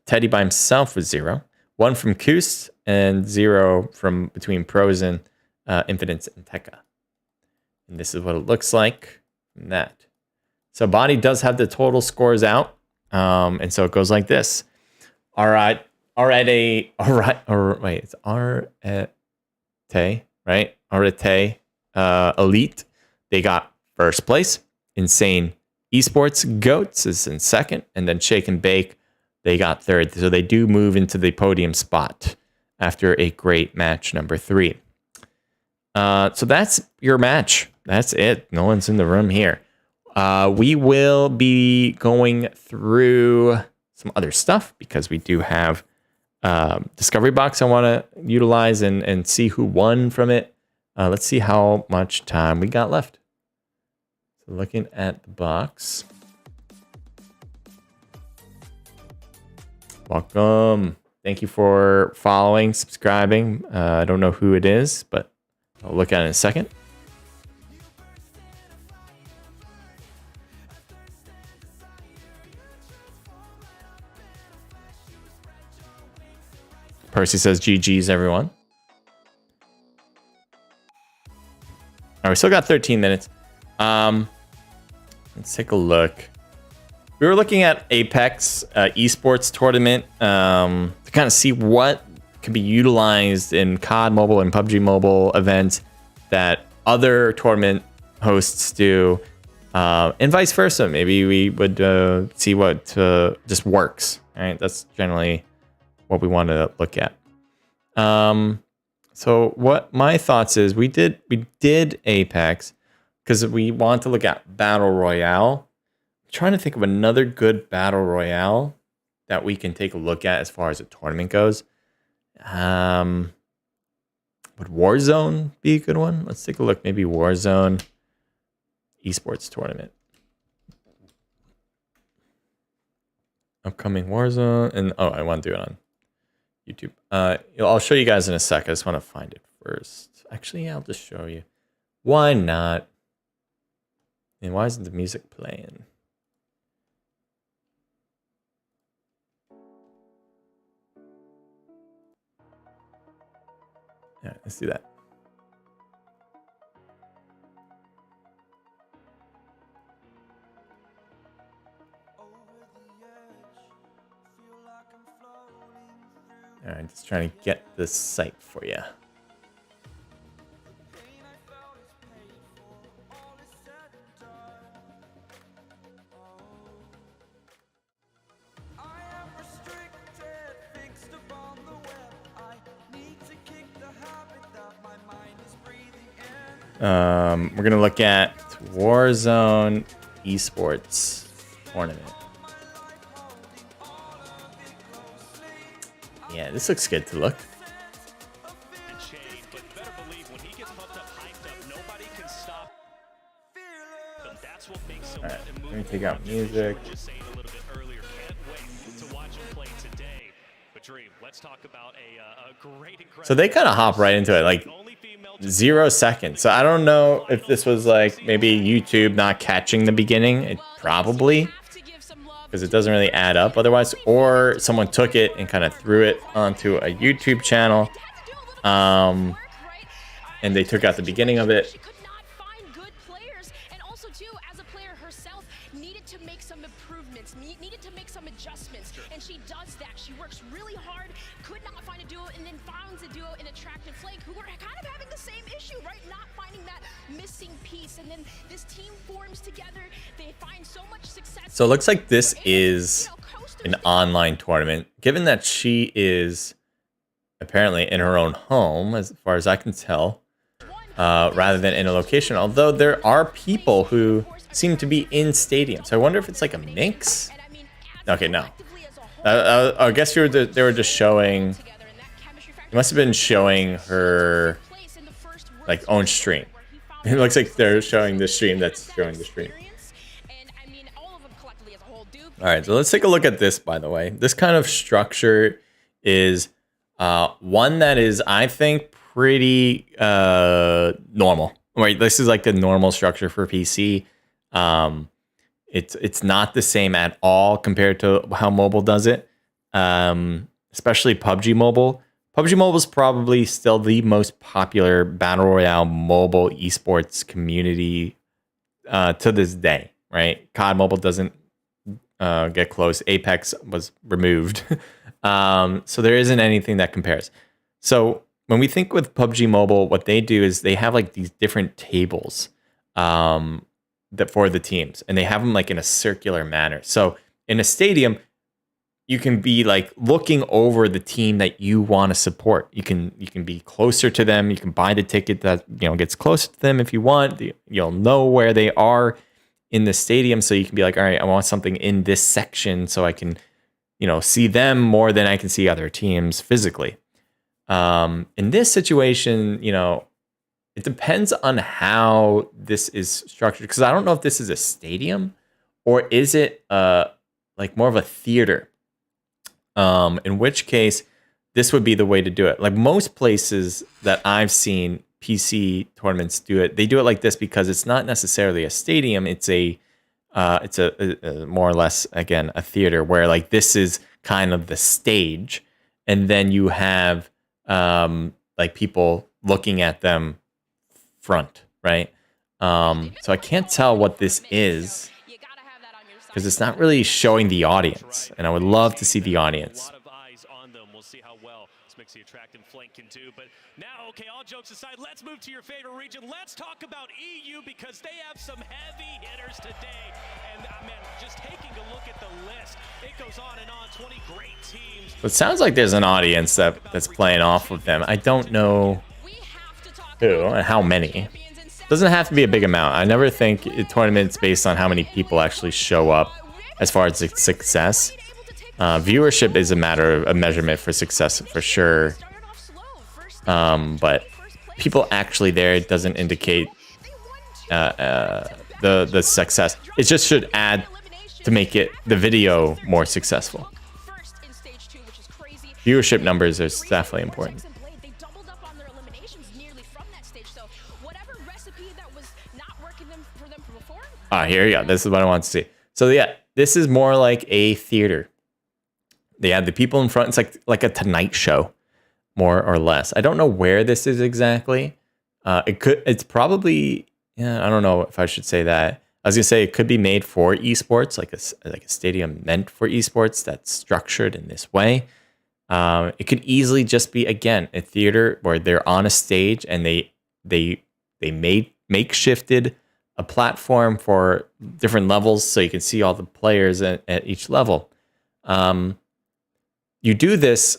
Speaker 1: Teddy by himself with 0. 1 from Koos and 0 from between Pros and Infidence and Tekka. And this is what it looks like from that. So Body does have the total scores out. And so it goes like this. All right. It's Arete, right? Arete Elite. They got first place. Insane Esports Goats is in second. And then Shake and Bake, they got third. So they do move into the podium spot after a great match number 3. So that's your match. That's it. No one's in the room here. We will be going through some other stuff because we do have Discovery Box I want to utilize and see who won from it. Let's see how much time we got left. So looking at the box. Welcome. Thank you for following, subscribing. I don't know who it is, but I'll look at it in a second. Percy says GG's, everyone. All right, we still got 13 minutes. Let's take a look. We were looking at Apex Esports Tournament to kind of see what can be utilized in COD Mobile and PUBG Mobile events that other tournament hosts do, and vice versa. Maybe we would see what just works. All right, that's generally what we want to look at. So what my thoughts is, we did Apex because we want to look at Battle Royale. I'm trying to think of another good Battle Royale that we can take a look at as far as a tournament goes. Would Warzone be a good one? Let's take a look. Maybe Warzone Esports Tournament. Upcoming Warzone. And I want to do it on YouTube. I'll show you guys in a sec. I just want to find it first. Actually, yeah, I'll just show you. Why not? And why isn't the music playing? Yeah, let's do that. All right, just trying to get this site for you. We're gonna look at Warzone Esports Tournament. Yeah, this looks good to look. Alright, let me take out music. So they kind of hop right into it, like 0 seconds. So I don't know if this was like maybe YouTube not catching the beginning. It probably, because it doesn't really add up otherwise, or someone took it and kind of threw it onto a YouTube channel, and they took out the beginning of it. So it looks like this is an online tournament, given that she is apparently in her own home, as far as I can tell, rather than in a location. Although there are people who seem to be in stadium. So I wonder if it's like a mix. Okay, no. I guess they were just showing. It must have been showing her like own stream. It looks like they're showing the stream that's showing the stream. All right, so let's take a look at this, by the way. This kind of structure is one that is, I think, pretty normal. Right, this is like the normal structure for PC. It's not the same at all compared to how mobile does it, especially PUBG Mobile. PUBG Mobile is probably still the most popular battle royale mobile esports community to this day. Right, COD Mobile doesn't get close. Apex was removed, so there isn't anything that compares. So when we think with PUBG Mobile, what they do is they have like these different tables that for the teams, and they have them like in a circular manner. So in a stadium, you can be like looking over the team that you want to support. You can be closer to them. You can buy the ticket that gets closer to them if you want. You'll know where they are in the stadium, so you can be like, all right, I want something in this section so I can see them more than I can see other teams physically. In this situation, it depends on how this is structured, because I don't know if this is a stadium or is it like more of a theater. In which case, this would be the way to do it. Like most places that I've seen PC tournaments do it, they do it like this because it's not necessarily a stadium. It's a more or less, again, a theater where like this is kind of the stage, and then you have like people looking at them front, right? So I can't tell what this is because it's not really showing the audience, and I would love to see the audience.
Speaker 3: The attractive flank can do, but now, okay, all jokes aside, let's move to your favorite region. Let's talk about EU, because they have some heavy hitters today. And man, just taking a look at the list, it goes on and on. 20 great teams.
Speaker 1: It sounds like there's an audience that's playing off of them. I don't know who and how many. Doesn't have to be a big amount. I never think a tournament's based on how many people actually show up as far as its success. Viewership is a measurement for success for sure, but people actually there doesn't indicate the success. It just should add to make the video more successful. Viewership numbers are definitely important. Here you go. This is what I want to see. So yeah, this is more like a theater. They have the people in front. It's like a Tonight Show, more or less. I don't know where this is exactly. It's probably. Yeah, I don't know if I should say that. I was gonna say it could be made for esports, like a stadium meant for esports that's structured in this way. It could easily just be, again, a theater where they're on a stage and they makeshifted a platform for different levels so you can see all the players at each level. You do this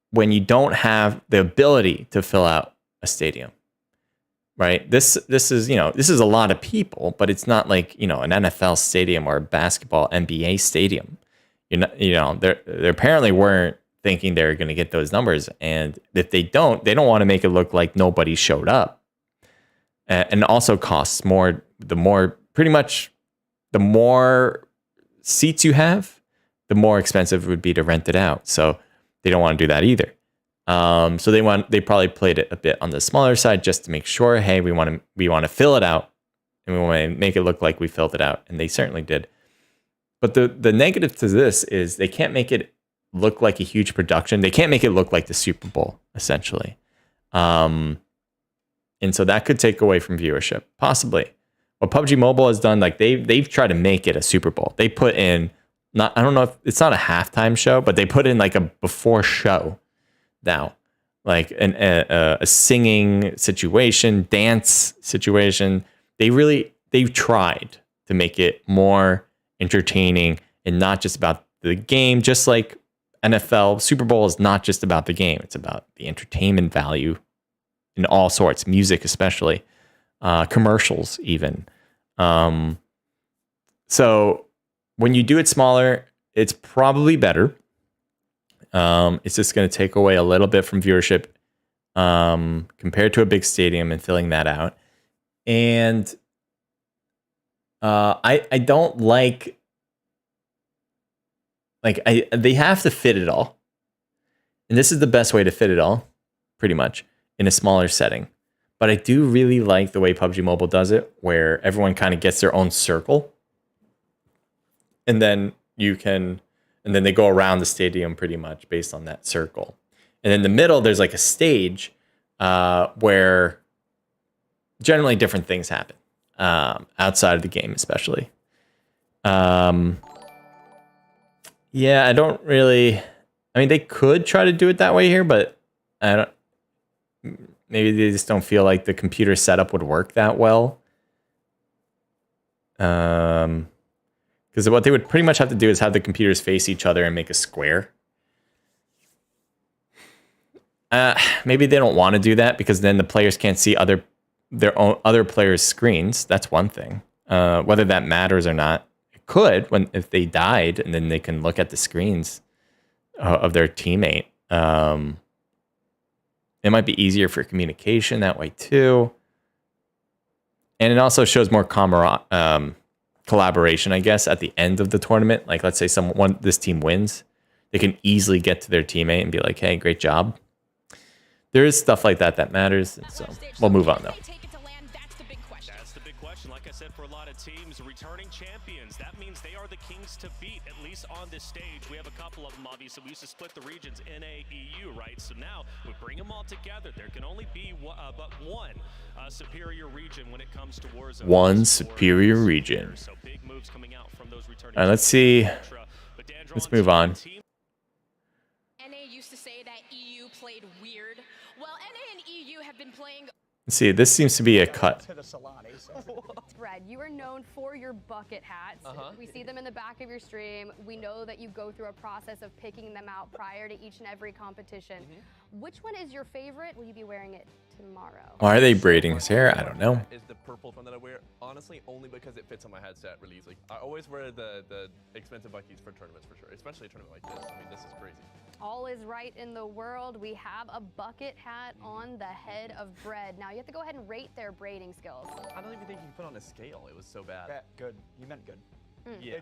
Speaker 1: when you don't have the ability to fill out a stadium, right? This is a lot of people, but it's not like an NFL stadium or a basketball NBA stadium. They apparently weren't thinking they were going to get those numbers, and if they don't want to make it look like nobody showed up, and also costs more. The more seats you have, the more expensive it would be to rent it out. So they don't want to do that either. So they probably played it a bit on the smaller side just to make sure, hey, we want to fill it out, and we want to make it look like we filled it out, and they certainly did. But the negative to this is they can't make it look like a huge production. They can't make it look like the Super Bowl, essentially. And so that could take away from viewership, possibly. What PUBG Mobile has done, like they've tried to make it a Super Bowl. They put in, I don't know if it's not a halftime show, but they put in like a before show now, like a singing situation, dance situation. They've tried to make it more entertaining and not just about the game. Just like NFL, Super Bowl is not just about the game. It's about the entertainment value in all sorts, music especially, commercials even. So when you do it smaller, it's probably better. It's just going to take away a little bit from viewership compared to a big stadium and filling that out. And I don't like they have to fit it all. And this is the best way to fit it all, pretty much, in a smaller setting. But I do really like the way PUBG Mobile does it, where everyone kind of gets their own circle. And then they go around the stadium pretty much based on that circle. And in the middle, there's like a stage where generally different things happen outside of the game, especially. Yeah, I don't really. I mean, they could try to do it that way here, but I don't. Maybe they just don't feel like the computer setup would work that well. Because what they would pretty much have to do is have the computers face each other and make a square. Maybe they don't want to do that because then the players can't see their own other players' screens. That's one thing. Whether that matters or not, it could if they died, and then they can look at the screens of their teammate. It might be easier for communication that way too, and it also shows more collaboration, I guess, at the end of the tournament. Like, let's say this team wins, they can easily get to their teammate and be like, "Hey, great job." There is stuff like that matters, and so we'll move on though.
Speaker 3: That's the big question. Like I said, for a lot of teams, returning champions, that means they are the kings to beat, at least on this stage. We have a couple of them, obviously. We used to split the regions, NA, EU, right? So now we bring them all together. There can only be but one superior region when it comes to Warzone.
Speaker 1: One superior region.
Speaker 3: So big moves coming out from those returning.
Speaker 1: All right, let's see. Let's move on.
Speaker 4: NA used to say that EU played weird. Well, NA and EU have been playing.
Speaker 1: Let's see. This seems to be a cut.
Speaker 4: Brad, you are known for your bucket hats. We see them in the back of your stream. We know that you go through a process of picking them out prior to each and every competition. Which one is your favorite? Will you be wearing it tomorrow?
Speaker 1: Why are they braiding his hair? I don't know.
Speaker 5: Is the purple one that I wear, honestly, only because it fits on my headset really easily. I always wear the expensive buckies for tournaments for sure, especially a tournament like this. I mean, this is crazy.
Speaker 4: All is right in the world. We have a bucket hat on the head of Bread. Now you have to go ahead and rate their braiding skills.
Speaker 5: I don't even think you can put on a scale. It was so bad.
Speaker 6: Yeah, good. You meant good.
Speaker 5: Yeah.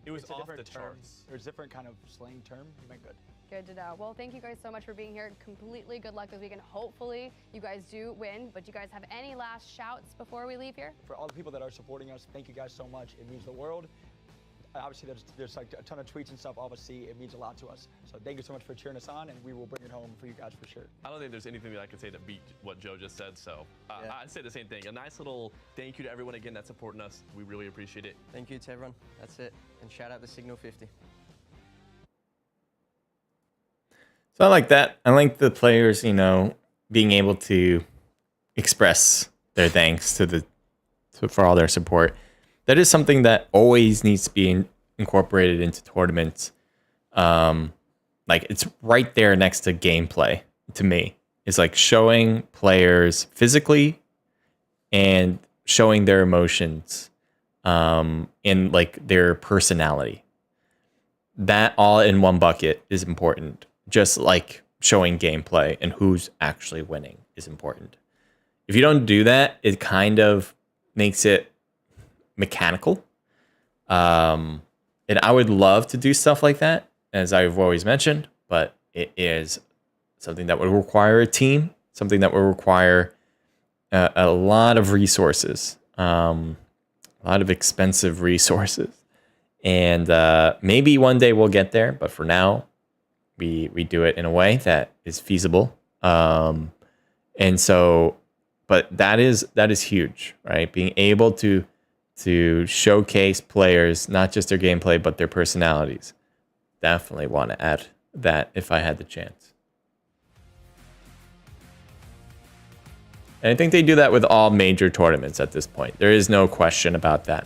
Speaker 5: It was off the charts.
Speaker 6: There's a different kind of slang term. You meant good.
Speaker 4: Good to know. Well, thank you guys so much for being here. Completely good luck this weekend. Hopefully you guys do win, but you guys have any last shouts before we leave here?
Speaker 6: For all the people that are supporting us, thank you guys so much. It means the world. Obviously, there's like a ton of tweets and stuff. Obviously, it means a lot to us. So thank you so much for cheering us on, and we will bring it home for you guys for sure.
Speaker 5: I don't think there's anything that I can say to beat what Joe just said. So I'd say the same thing. A nice little thank you to everyone again that's supporting us. We really appreciate it.
Speaker 7: Thank you to everyone. That's it. And shout out to Signal 50.
Speaker 1: So I like that. I like the players, being able to express their thanks for all their support. That is something that always needs to be incorporated into tournaments. Like, it's right there next to gameplay to me. It's like showing players physically and showing their emotions in like their personality. That all in one bucket is important. Just like showing gameplay and who's actually winning is important. If you don't do that, it kind of makes it mechanical. And I would love to do stuff like that, as I've always mentioned, but it is something that would require a team, something that would require a lot of resources, a lot of expensive resources. And maybe one day we'll get there, but for now, we do it in a way that is feasible. And so, but that is huge, right? Being able to showcase players, not just their gameplay, but their personalities. Definitely want to add that if I had the chance. And I think they do that with all major tournaments at this point. There is no question about that.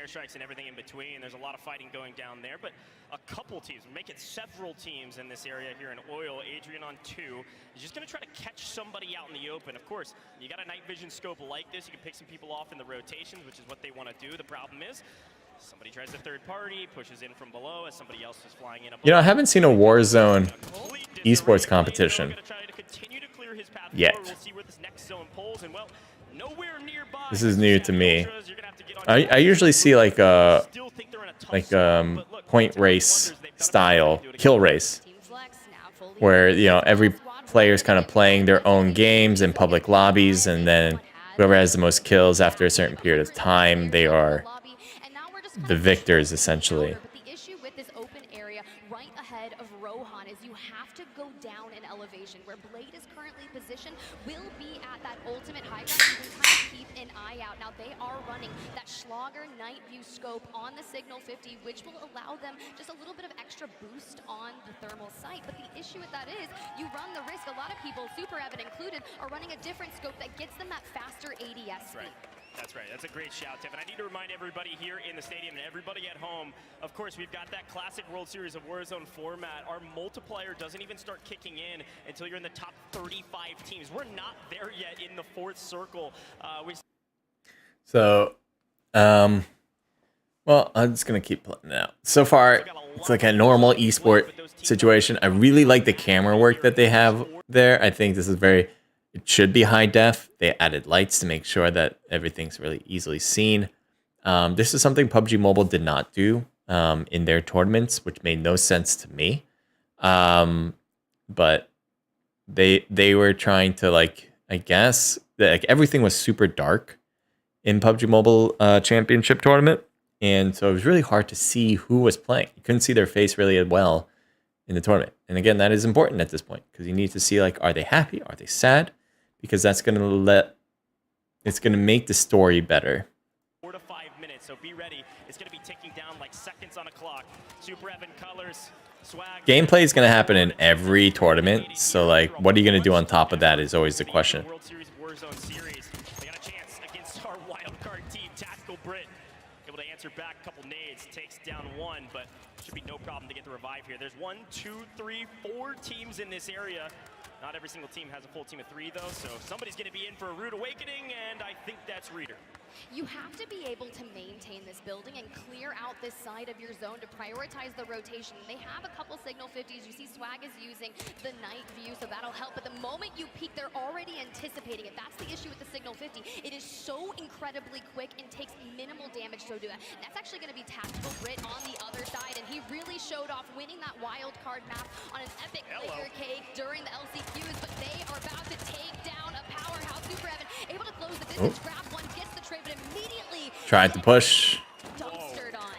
Speaker 3: stinger strikes and everything in between. There's a lot of fighting going down there, but a couple teams, make it several teams in this area here in Oil. Adrian on 2 is just going to try to catch somebody out in the open. Of course, you got a night vision scope like this. You can pick some people off in the rotations, which is what they want to do. The problem is, somebody tries a third party, pushes in from below as somebody else is flying in above.
Speaker 1: You know, I haven't seen a Warzone esports competition yet. This is new to me. I usually see like a point race style kill race, where you know every player's kind of playing their own games in public lobbies, and then whoever has the most kills after a certain period of time, they are the victors essentially.
Speaker 4: But the issue with this open area right ahead of Rohan is you have to go down in elevation. Where Blade is currently positioned will be at that ultimate high ground. You can kind of keep an eye out. Now they are running that Schlager night view scope on the Signal 50, which will allow them just a little bit of extra boost on the thermal sight. But the issue with that is you run the risk. A lot of people, Super Evan included, are running a different scope that gets them that faster ADS speed.
Speaker 3: That's right. That's a great shout, Tiff. And I need to remind everybody here in the stadium and everybody at home, of course, we've got that classic World Series of Warzone format. Our multiplier doesn't even start kicking in until you're in the top 35 teams. We're not there yet in the 4th circle.
Speaker 1: Well, I'm just going to keep playing it out. So far, it's like a normal esport situation. I really like the camera work that they have there. I think this is it should be high def. They added lights to make sure that everything's really easily seen. This is something PUBG Mobile did not do in their tournaments, which made no sense to me. But they were trying to, like, I guess, like everything was super dark in PUBG Mobile Championship tournament. And so it was really hard to see who was playing. You couldn't see their face really well in the tournament. And again, that is important at this point because you need to see, like, are they happy? Are they sad? Because that's going to make the story better.
Speaker 3: 4 to 5 minutes, so be ready. It's going to be ticking down like seconds on a clock. Super Evan colors, swag.
Speaker 1: Gameplay is going to happen in every tournament. So, like, what are you going to do on top of that is always the question.
Speaker 3: World Series Warzone series. They got a chance against our wildcard team, Tactical Brit. Able to answer back a couple nades, takes down 1, but should be no problem to get the revive here. There's 1, 2, 3, 4 teams in this area. Not every single team has a full team of 3, though, so somebody's going to be in for a rude awakening, and I think that's Reader.
Speaker 4: You have to be able to maintain this building and clear out this side of your zone to prioritize the rotation. They have a couple Signal 50s. You see Swag is using the night view, so that'll help. But the moment you peek, they're already anticipating it. That's the issue with the Signal 50. It is so incredibly quick and takes minimal damage to do that. That's actually going to be Tactical Brit on the other side, and he really showed off winning that wild card map on an epic layer cake during the LCQs, but they are about to take down a powerhouse. Super Evan able to close the distance, grab one, gets the trade, but immediately
Speaker 1: tried to push.
Speaker 4: Dumpstered on.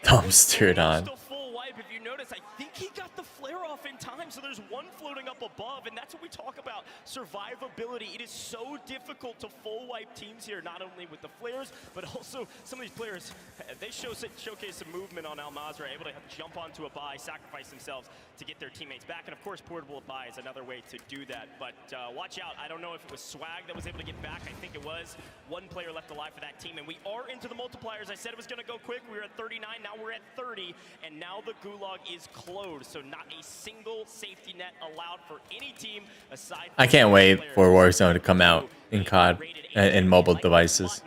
Speaker 1: Dumpstered on.
Speaker 3: Still full wipe. If you notice, I think he got the flare off in time, so there's one floating up above, and that's what we talk about, survivability. It is so difficult to full wipe teams here, not only with the flares, but also some of these players, they showcase some movement on Al-Mazrah, able to jump onto a buy, sacrifice themselves to get their teammates back, and of course, portable buy is another way to do that, but watch out. I don't know if it was Swag that was able to get back. I think it was. One player left alive for that team, and we are into the multipliers. I said it was going to go quick. We were at 39, now we're at 30, and now the gulag is closed, so not a single safety net allowed for any team aside from
Speaker 1: I can't wait for Warzone to come out in COD and mobile devices.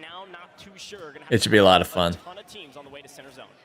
Speaker 1: It should be a lot of fun.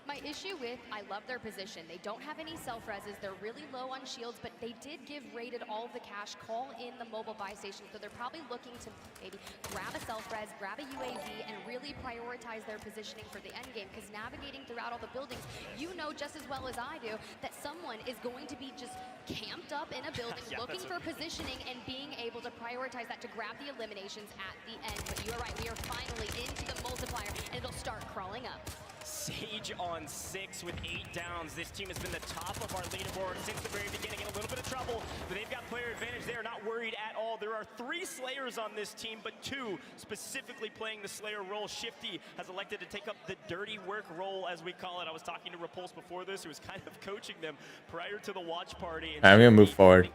Speaker 4: My issue with, I love their position. They don't have any self-reses. They're really low on shields, but they did give Rated all of the cash, call in the mobile buy station, so they're probably looking to maybe grab a self-res, grab a UAV, and really prioritize their positioning for the end game, because navigating throughout all the buildings, you know just as well as I do that someone is going to be just camped up in a building looking for positioning and being able to prioritize that to grab the eliminations at the end. But you're right, we are finally into the multiplier, and it'll start crawling up.
Speaker 3: Sage on 6 with 8 downs. This team has been the top of our leaderboard since the very beginning, in a little bit of trouble, but they've got player advantage. They are not worried at all. There are 3 Slayers on this team, but 2 specifically playing the Slayer role. Shifty has elected to take up the dirty work role, as we call it. I was talking to Repulse before this, who was kind of coaching them prior to the watch party.
Speaker 1: I'm going to move forward.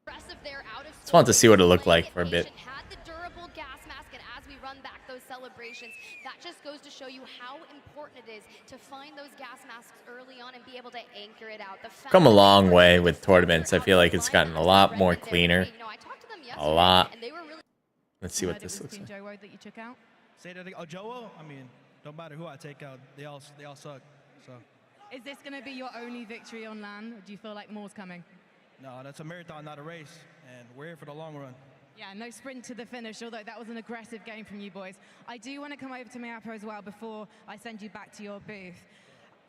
Speaker 1: Just want to see what it looked like for a bit.
Speaker 4: Had the durable gas mask, and as we run back those celebrations, operations. That just goes to show you how important it is to find those gas masks early on and be able to anchor it out.
Speaker 1: Come a long way with tournaments. I feel like it's gotten a lot more cleaner. A lot. Let's see what this looks like.
Speaker 8: Joe that you took out?
Speaker 9: Say that again. Oh, Joe? I mean, don't matter who I take out, they all suck. So.
Speaker 8: Is this going to be your only victory on LAN, or do you feel like more's coming?
Speaker 9: No, that's a marathon, not a race, and we're here for the long run.
Speaker 8: Yeah, no sprint to the finish, although that was an aggressive game from you boys. I do want to come over to Miapo as well before I send you back to your booth.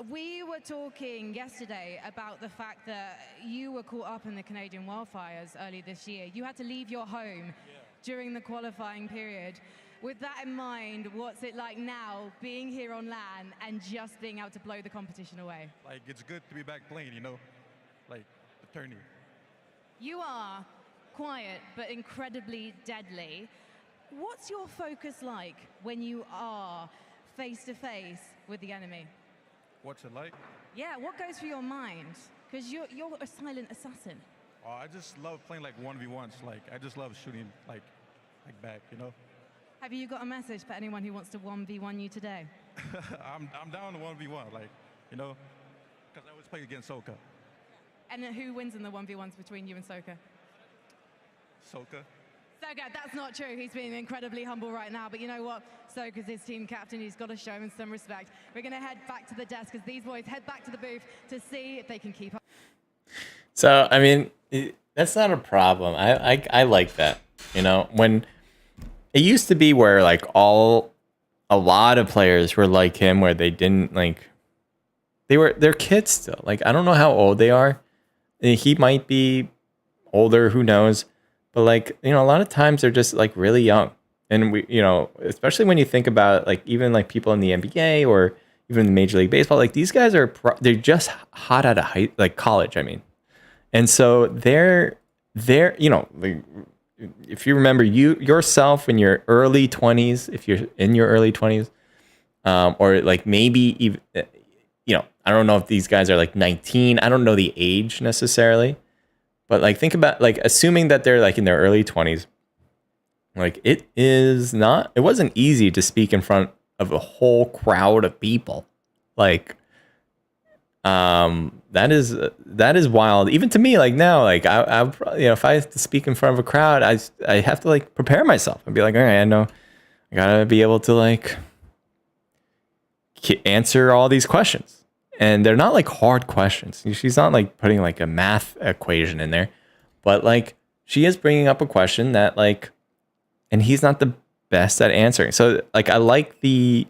Speaker 8: We were talking yesterday about the fact that you were caught up in the Canadian wildfires early this year. You had to leave your home during the qualifying period. With that in mind, what's it like now being here on LAN and just being able to blow the competition away?
Speaker 10: Like, it's good to be back playing, you know, like the tourney.
Speaker 8: You are quiet but incredibly deadly. What's your focus like when you are face to face with the enemy?
Speaker 10: What's it like?
Speaker 8: Yeah, what goes through your mind? Because you're a silent assassin.
Speaker 10: Oh, I just love playing like 1v1s. Like, I just love shooting like back, you know.
Speaker 8: Have you got a message for anyone who wants to 1v1 you today?
Speaker 10: I'm down to 1v1, like, you know, because I always play against Soka.
Speaker 8: And who wins in the 1v1s between you and Soka?
Speaker 10: Soka.
Speaker 8: Soka, that's not true. He's being incredibly humble right now. But you know what? Soka's his team captain. He's got to show him some respect. We're going to head back to the desk as these boys head back to the booth to see if they can keep up.
Speaker 1: So, I mean, that's not a problem. I like that. You know, when it used to be where like a lot of players were like him, where they didn't like, they're kids still. Like, I don't know how old they are. He might be older, who knows? But like, you know, a lot of times they're just like really young. And we, you know, especially when you think about like even like people in the NBA or even the Major League Baseball, like these guys are they're just hot out of college. I mean, and so they're you know, like, if you remember yourself in your early 20s, if you're in your early 20s, or like maybe even, you know, I don't know if these guys are like 19. I don't know the age necessarily, but like think about like assuming that they're like in their early 20s. Like it wasn't easy to speak in front of a whole crowd of people. Like, that is wild. Even to me, like now, like I you know, if I have to speak in front of a crowd, I have to like prepare myself and be like, all right, I know I gotta be able to like answer all these questions. And they're not like hard questions. She's not like putting like a math equation in there, but like she is bringing up a question that like, and he's not the best at answering. So like, I like the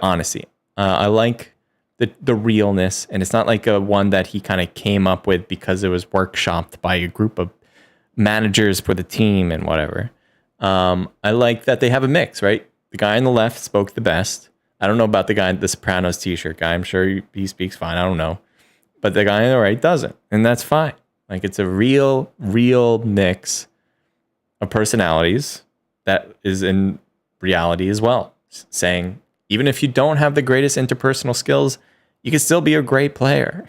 Speaker 1: honesty. I like the realness, and it's not like a one that he kind of came up with because it was workshopped by a group of managers for the team and whatever. I like that they have a mix, right? The guy on the left spoke the best. I don't know about the guy in the Sopranos t-shirt guy. I'm sure he speaks fine. I don't know. But the guy on the right doesn't. And that's fine. Like it's a real mix of personalities that is in reality as well. Saying, even if you don't have the greatest interpersonal skills, you can still be a great player.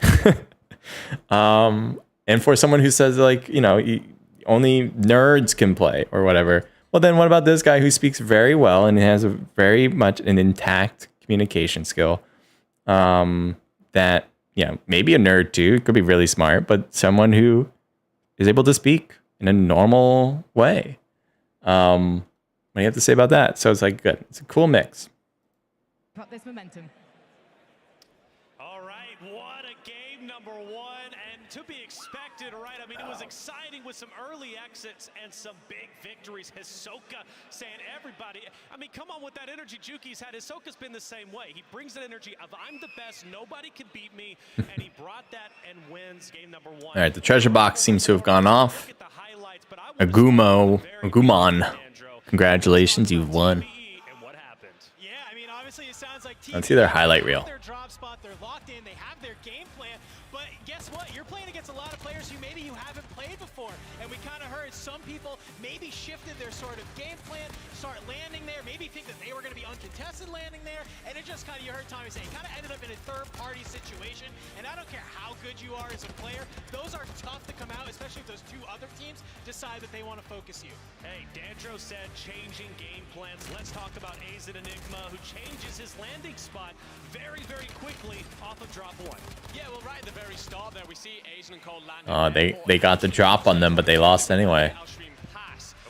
Speaker 1: And for someone who says like, you know, only nerds can play or whatever, well, then what about this guy who speaks very well and has a very much an intact communication skill? That, you know, maybe a nerd too, could be really smart, but someone who is able to speak in a normal way. What do you have to say about that? So it's like good. It's a cool mix.
Speaker 8: Got this momentum.
Speaker 3: All right, what a game, number one, and to be expected, right? I mean, it was exciting with some early exits and some big victories. Hisoka saying everybody, I mean, come on with that energy Juki's had. Hisoka's been the same way. He brings that energy of I'm the best, nobody can beat me, and he brought that and wins game number one.
Speaker 1: All right, the treasure box seems to have gone off. Agumon, congratulations, you've won. Let's see their highlight reel.
Speaker 11: Their drop spot, they're locked in, they have their game plan, but
Speaker 3: guess what? You're playing against a lot of players who maybe you haven't played before. And we kind of heard some people maybe shifted their sort of game plan, start landing there, maybe think that they were going to be uncontested landing there. And it just kind of, you heard Tommy say, kind of ended up in a third-party situation. And I don't care how good you are as a player, those are tough to come out, especially if those two other teams decide that they want to focus you. Hey, Dandro said changing game plans. Let's talk about Azed Enigma, who changes his landing spot very, very quickly off of drop 1. Yeah, well, right at the very start there, we see Azed and Cole landing.
Speaker 1: They got the drop on them, but they lost anyway.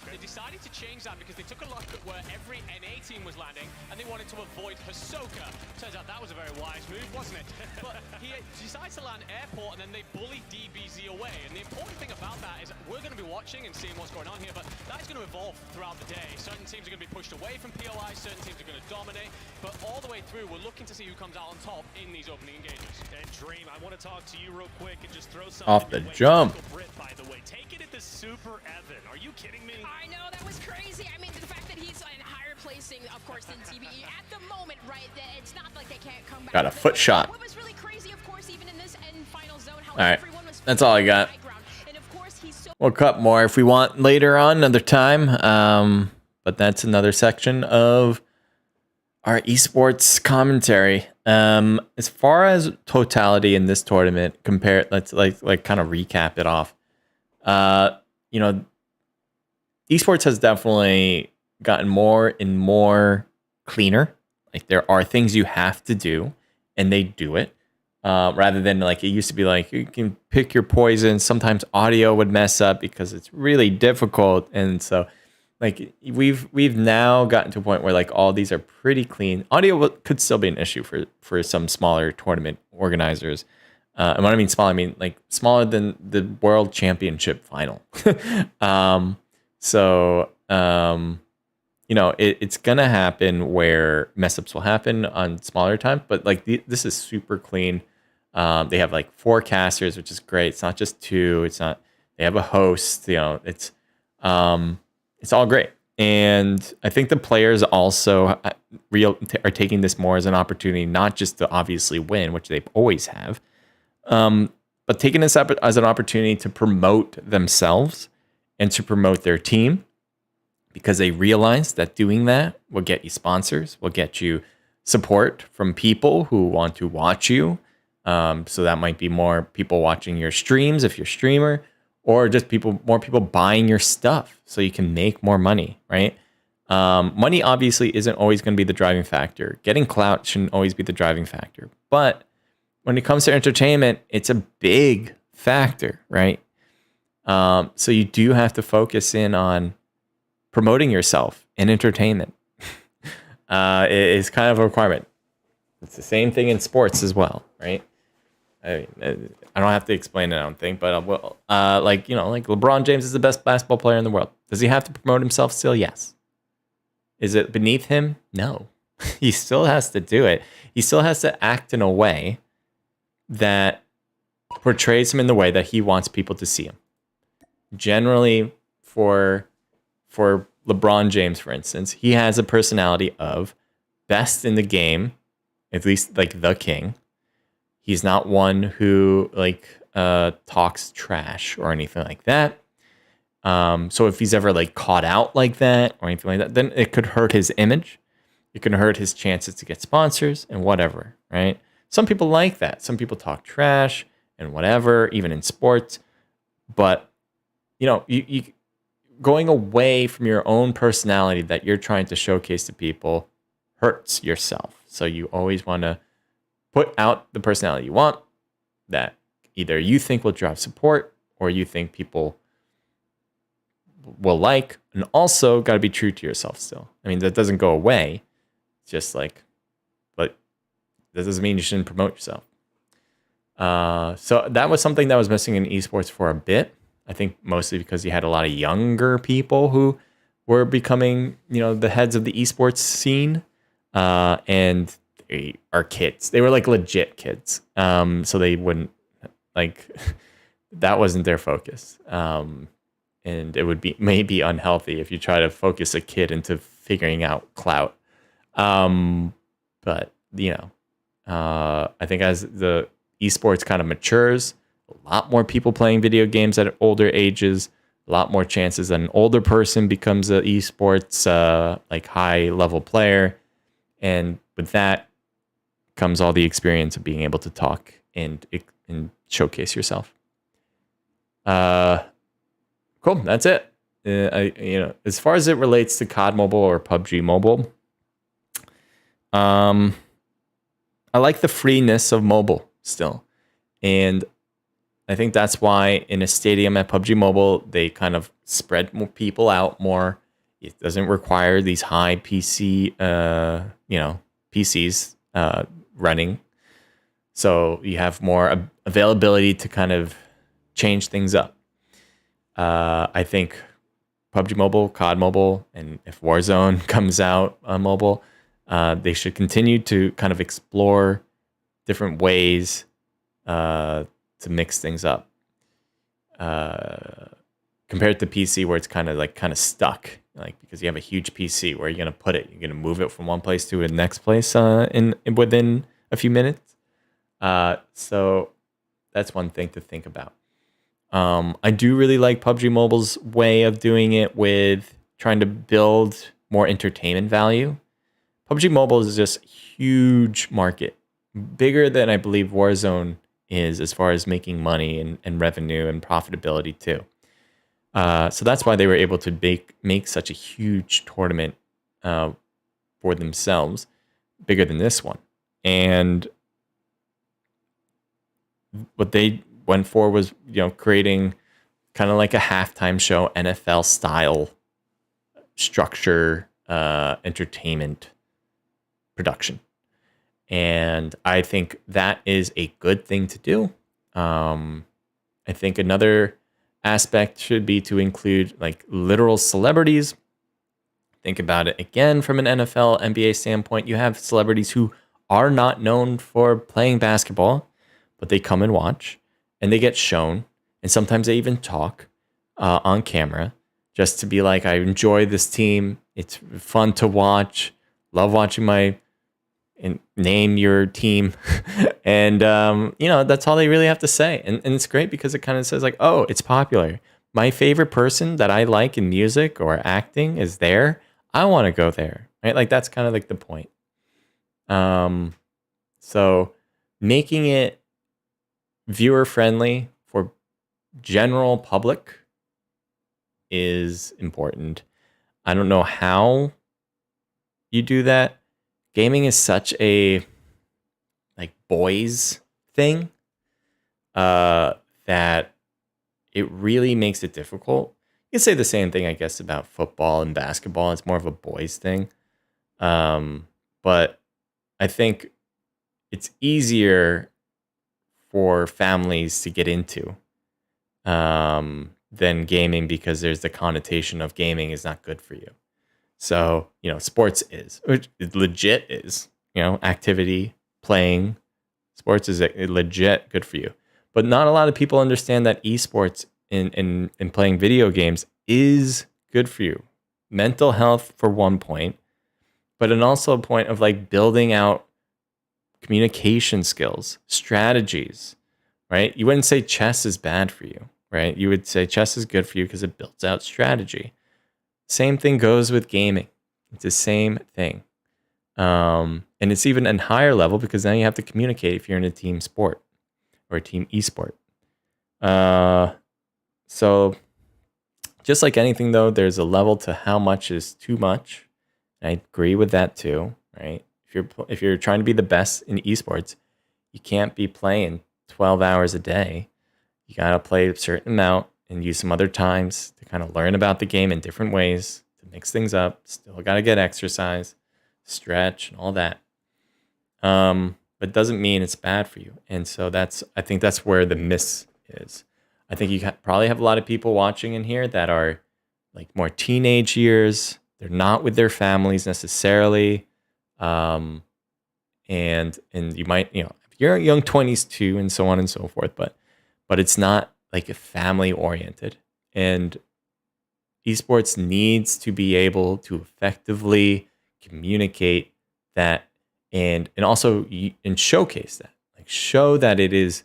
Speaker 3: They decided to change that because they took a look at where every NA team was landing, and they wanted to avoid Hisoka. Turns out that was a very wise move, wasn't it? But he decides to land airport, and then they bully DBZ away. And the important thing about that is we're going to be watching and seeing what's going on here, but that is going to evolve throughout the day. Certain teams are going to be pushed away from POI, certain teams are going to dominate, but all the way through, we're looking to see who comes out on top in these opening engagements. And Dream, I want to talk to you real quick and just throw something
Speaker 1: off the jump.
Speaker 3: Brit, by the way, take it at the Super Evan. Are you kidding me?
Speaker 11: I know, that was crazy. I mean, the fact that he's in higher placing, of course, than TBE at the moment, right? It's not like they can't come back.
Speaker 1: Got a foot shot.
Speaker 11: What was really crazy, of course, even in this end final zone, how
Speaker 1: all right,
Speaker 11: everyone was
Speaker 1: that's all I got.
Speaker 11: And of course, he's so
Speaker 1: We'll cut more if we want later on, another time. But that's another section of our esports commentary. As far as totality in this tournament, let's kind of recap it off. Esports has definitely gotten more and more cleaner. Like, there are things you have to do, and they do it. Rather than like it used to be like you can pick your poison. Sometimes audio would mess up because it's really difficult, and so like we've now gotten to a point where like all these are pretty clean. Audio could still be an issue for some smaller tournament organizers. And when I mean small, I mean like smaller than the World Championship final. It's gonna happen where mess ups will happen on smaller times, but like this is super clean. They have like 4 casters, which is great. It's not just 2. They have a host. It's all great. And I think the players also are taking this more as an opportunity, not just to obviously win, which they always have, but taking this up as an opportunity to promote themselves and to promote their team, because they realize that doing that will get you sponsors, will get you support from people who want to watch you. So that might be more people watching your streams if you're a streamer, or just more people buying your stuff so you can make more money, right? Money obviously isn't always going to be the driving factor. Getting clout shouldn't always be the driving factor. But when it comes to entertainment, it's a big factor, right? So you do have to focus in on promoting yourself in entertainment. It is kind of a requirement. It's the same thing in sports as well, right? I mean, I don't have to explain it, I don't think, but like LeBron James is the best basketball player in the world. Does he have to promote himself still? Yes. Is it beneath him? No. He still has to do it. He still has to act in a way that portrays him in the way that he wants people to see him. Generally, for LeBron James, for instance, he has a personality of best in the game, at least like the king. He's not one who talks trash or anything like that. So if he's ever like caught out like that or anything like that, then it could hurt his image. It can hurt his chances to get sponsors and whatever, right? Some people like that. Some people talk trash and whatever, even in sports. But you going away from your own personality that you're trying to showcase to people hurts yourself. So you always want to put out the personality you want, that either you think will drive support or you think people will like, and also got to be true to yourself still. I mean, that doesn't go away. It's just like, but that doesn't mean you shouldn't promote yourself. So that was something that was missing in esports for a bit. I think mostly because you had a lot of younger people who were becoming, the heads of the esports scene, and they are kids. They were like legit kids. So they wouldn't that wasn't their focus. And it would be maybe unhealthy if you try to focus a kid into figuring out clout. But I think as the esports kind of matures, a lot more people playing video games at older ages, a lot more chances that an older person becomes an esports like high level player, and with that comes all the experience of being able to talk and showcase yourself. Cool, that's it. As far as it relates to COD Mobile or PUBG Mobile, I like the freeness of mobile still, and I think that's why in a stadium at PUBG Mobile they kind of spread more people out more. It doesn't require these high PCs running, so you have more availability to kind of change things up. I think PUBG Mobile, COD Mobile, and if Warzone comes out on mobile, they should continue to kind of explore different ways to mix things up. Compared to PC, where it's kind of stuck, like because you have a huge PC, where you're gonna put it, you're gonna move it from one place to the next place within a few minutes. So that's one thing to think about. I do really like PUBG Mobile's way of doing it with trying to build more entertainment value. PUBG Mobile is just huge market, bigger than I believe Warzone is as far as making money and revenue and profitability too. So that's why they were able to make such a huge tournament for themselves, bigger than this one. And what they went for was, creating kind of like a halftime show, NFL style structure, entertainment production. And I think that is a good thing to do. I think another aspect should be to include like literal celebrities. Think about it again from an NFL, NBA standpoint. You have celebrities who are not known for playing basketball, but they come and watch, and they get shown, and sometimes they even talk on camera just to be like, I enjoy this team. It's fun to watch. Love watching and name your team. And, that's all they really have to say. And it's great because it kind of says like, oh, it's popular. My favorite person that I like in music or acting is there. I want to go there, right? Like that's kind of like the point. So making it viewer friendly for general public is important. I don't know how you do that. Gaming is such a like boys thing that it really makes it difficult. You can say the same thing, I guess, about football and basketball. It's more of a boys thing. But I think it's easier for families to get into than gaming because there's the connotation of gaming is not good for you. So, sports is, which it legit is, activity, playing, sports is legit good for you. But not a lot of people understand that esports in playing video games is good for you. Mental health for one point, but also a point of like building out communication skills, strategies, right? You wouldn't say chess is bad for you, right? You would say chess is good for you because it builds out strategy. Same thing goes with gaming. It's the same thing. And it's even a higher level because now you have to communicate if you're in a team sport or a team esport. So just like anything though, there's a level to how much is too much. And I agree with that too, right? If you're trying to be the best in esports, you can't be playing 12 hours a day. You got to play a certain amount and use some other times to kind of learn about the game in different ways, to mix things up. Still got to get exercise, stretch, and all that. But it doesn't mean it's bad for you. And so I think that's where the miss is. I think you probably have a lot of people watching in here that are like more teenage years. They're not with their families necessarily. And you might, if you're young 20s too, and so on and so forth, but it's not like a family oriented. And esports needs to be able to effectively communicate that and also and showcase that, like show that it is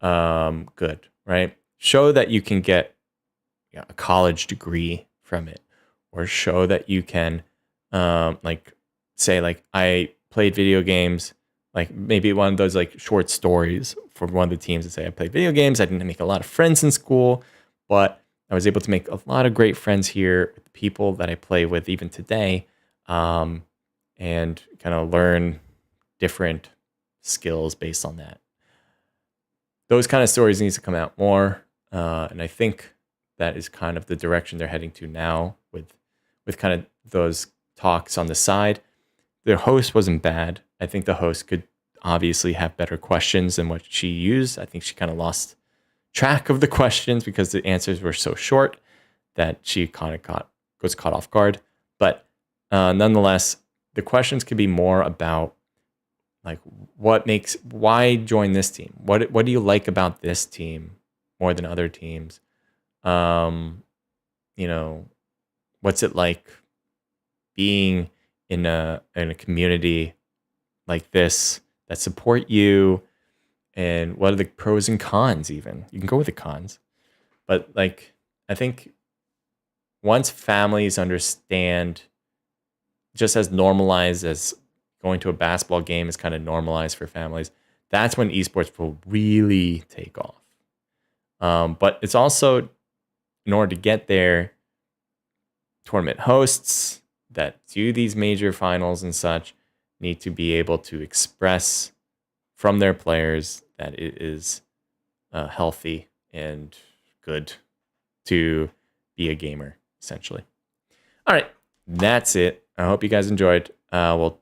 Speaker 1: good, right? Show that you can get a college degree from it, or show that you can say I played video games, like maybe one of those like short stories for one of the teams that say I played video games. I didn't make a lot of friends in school, but I was able to make a lot of great friends here with the people that I play with even today, and kind of learn different skills based on that. Those kind of stories needs to come out more, and I think that is kind of the direction they're heading to now with kind of those talks on the side. Their host wasn't bad. I think the host could obviously have better questions than what she used. I think she kind of lost track of the questions because the answers were so short that she kind of was caught off guard. But nonetheless, the questions could be more about like why join this team? What do you like about this team more than other teams? What's it like being in a community like this that support you, and what are the pros and cons? Even you can go with the cons, but like I think once families understand, just as normalized as going to a basketball game is kind of normalized for families, that's when esports will really take off. But it's also, in order to get there, tournament hosts that do these major finals and such need to be able to express from their players that it is healthy and good to be a gamer, essentially. All right, that's it. I hope you guys enjoyed. We'll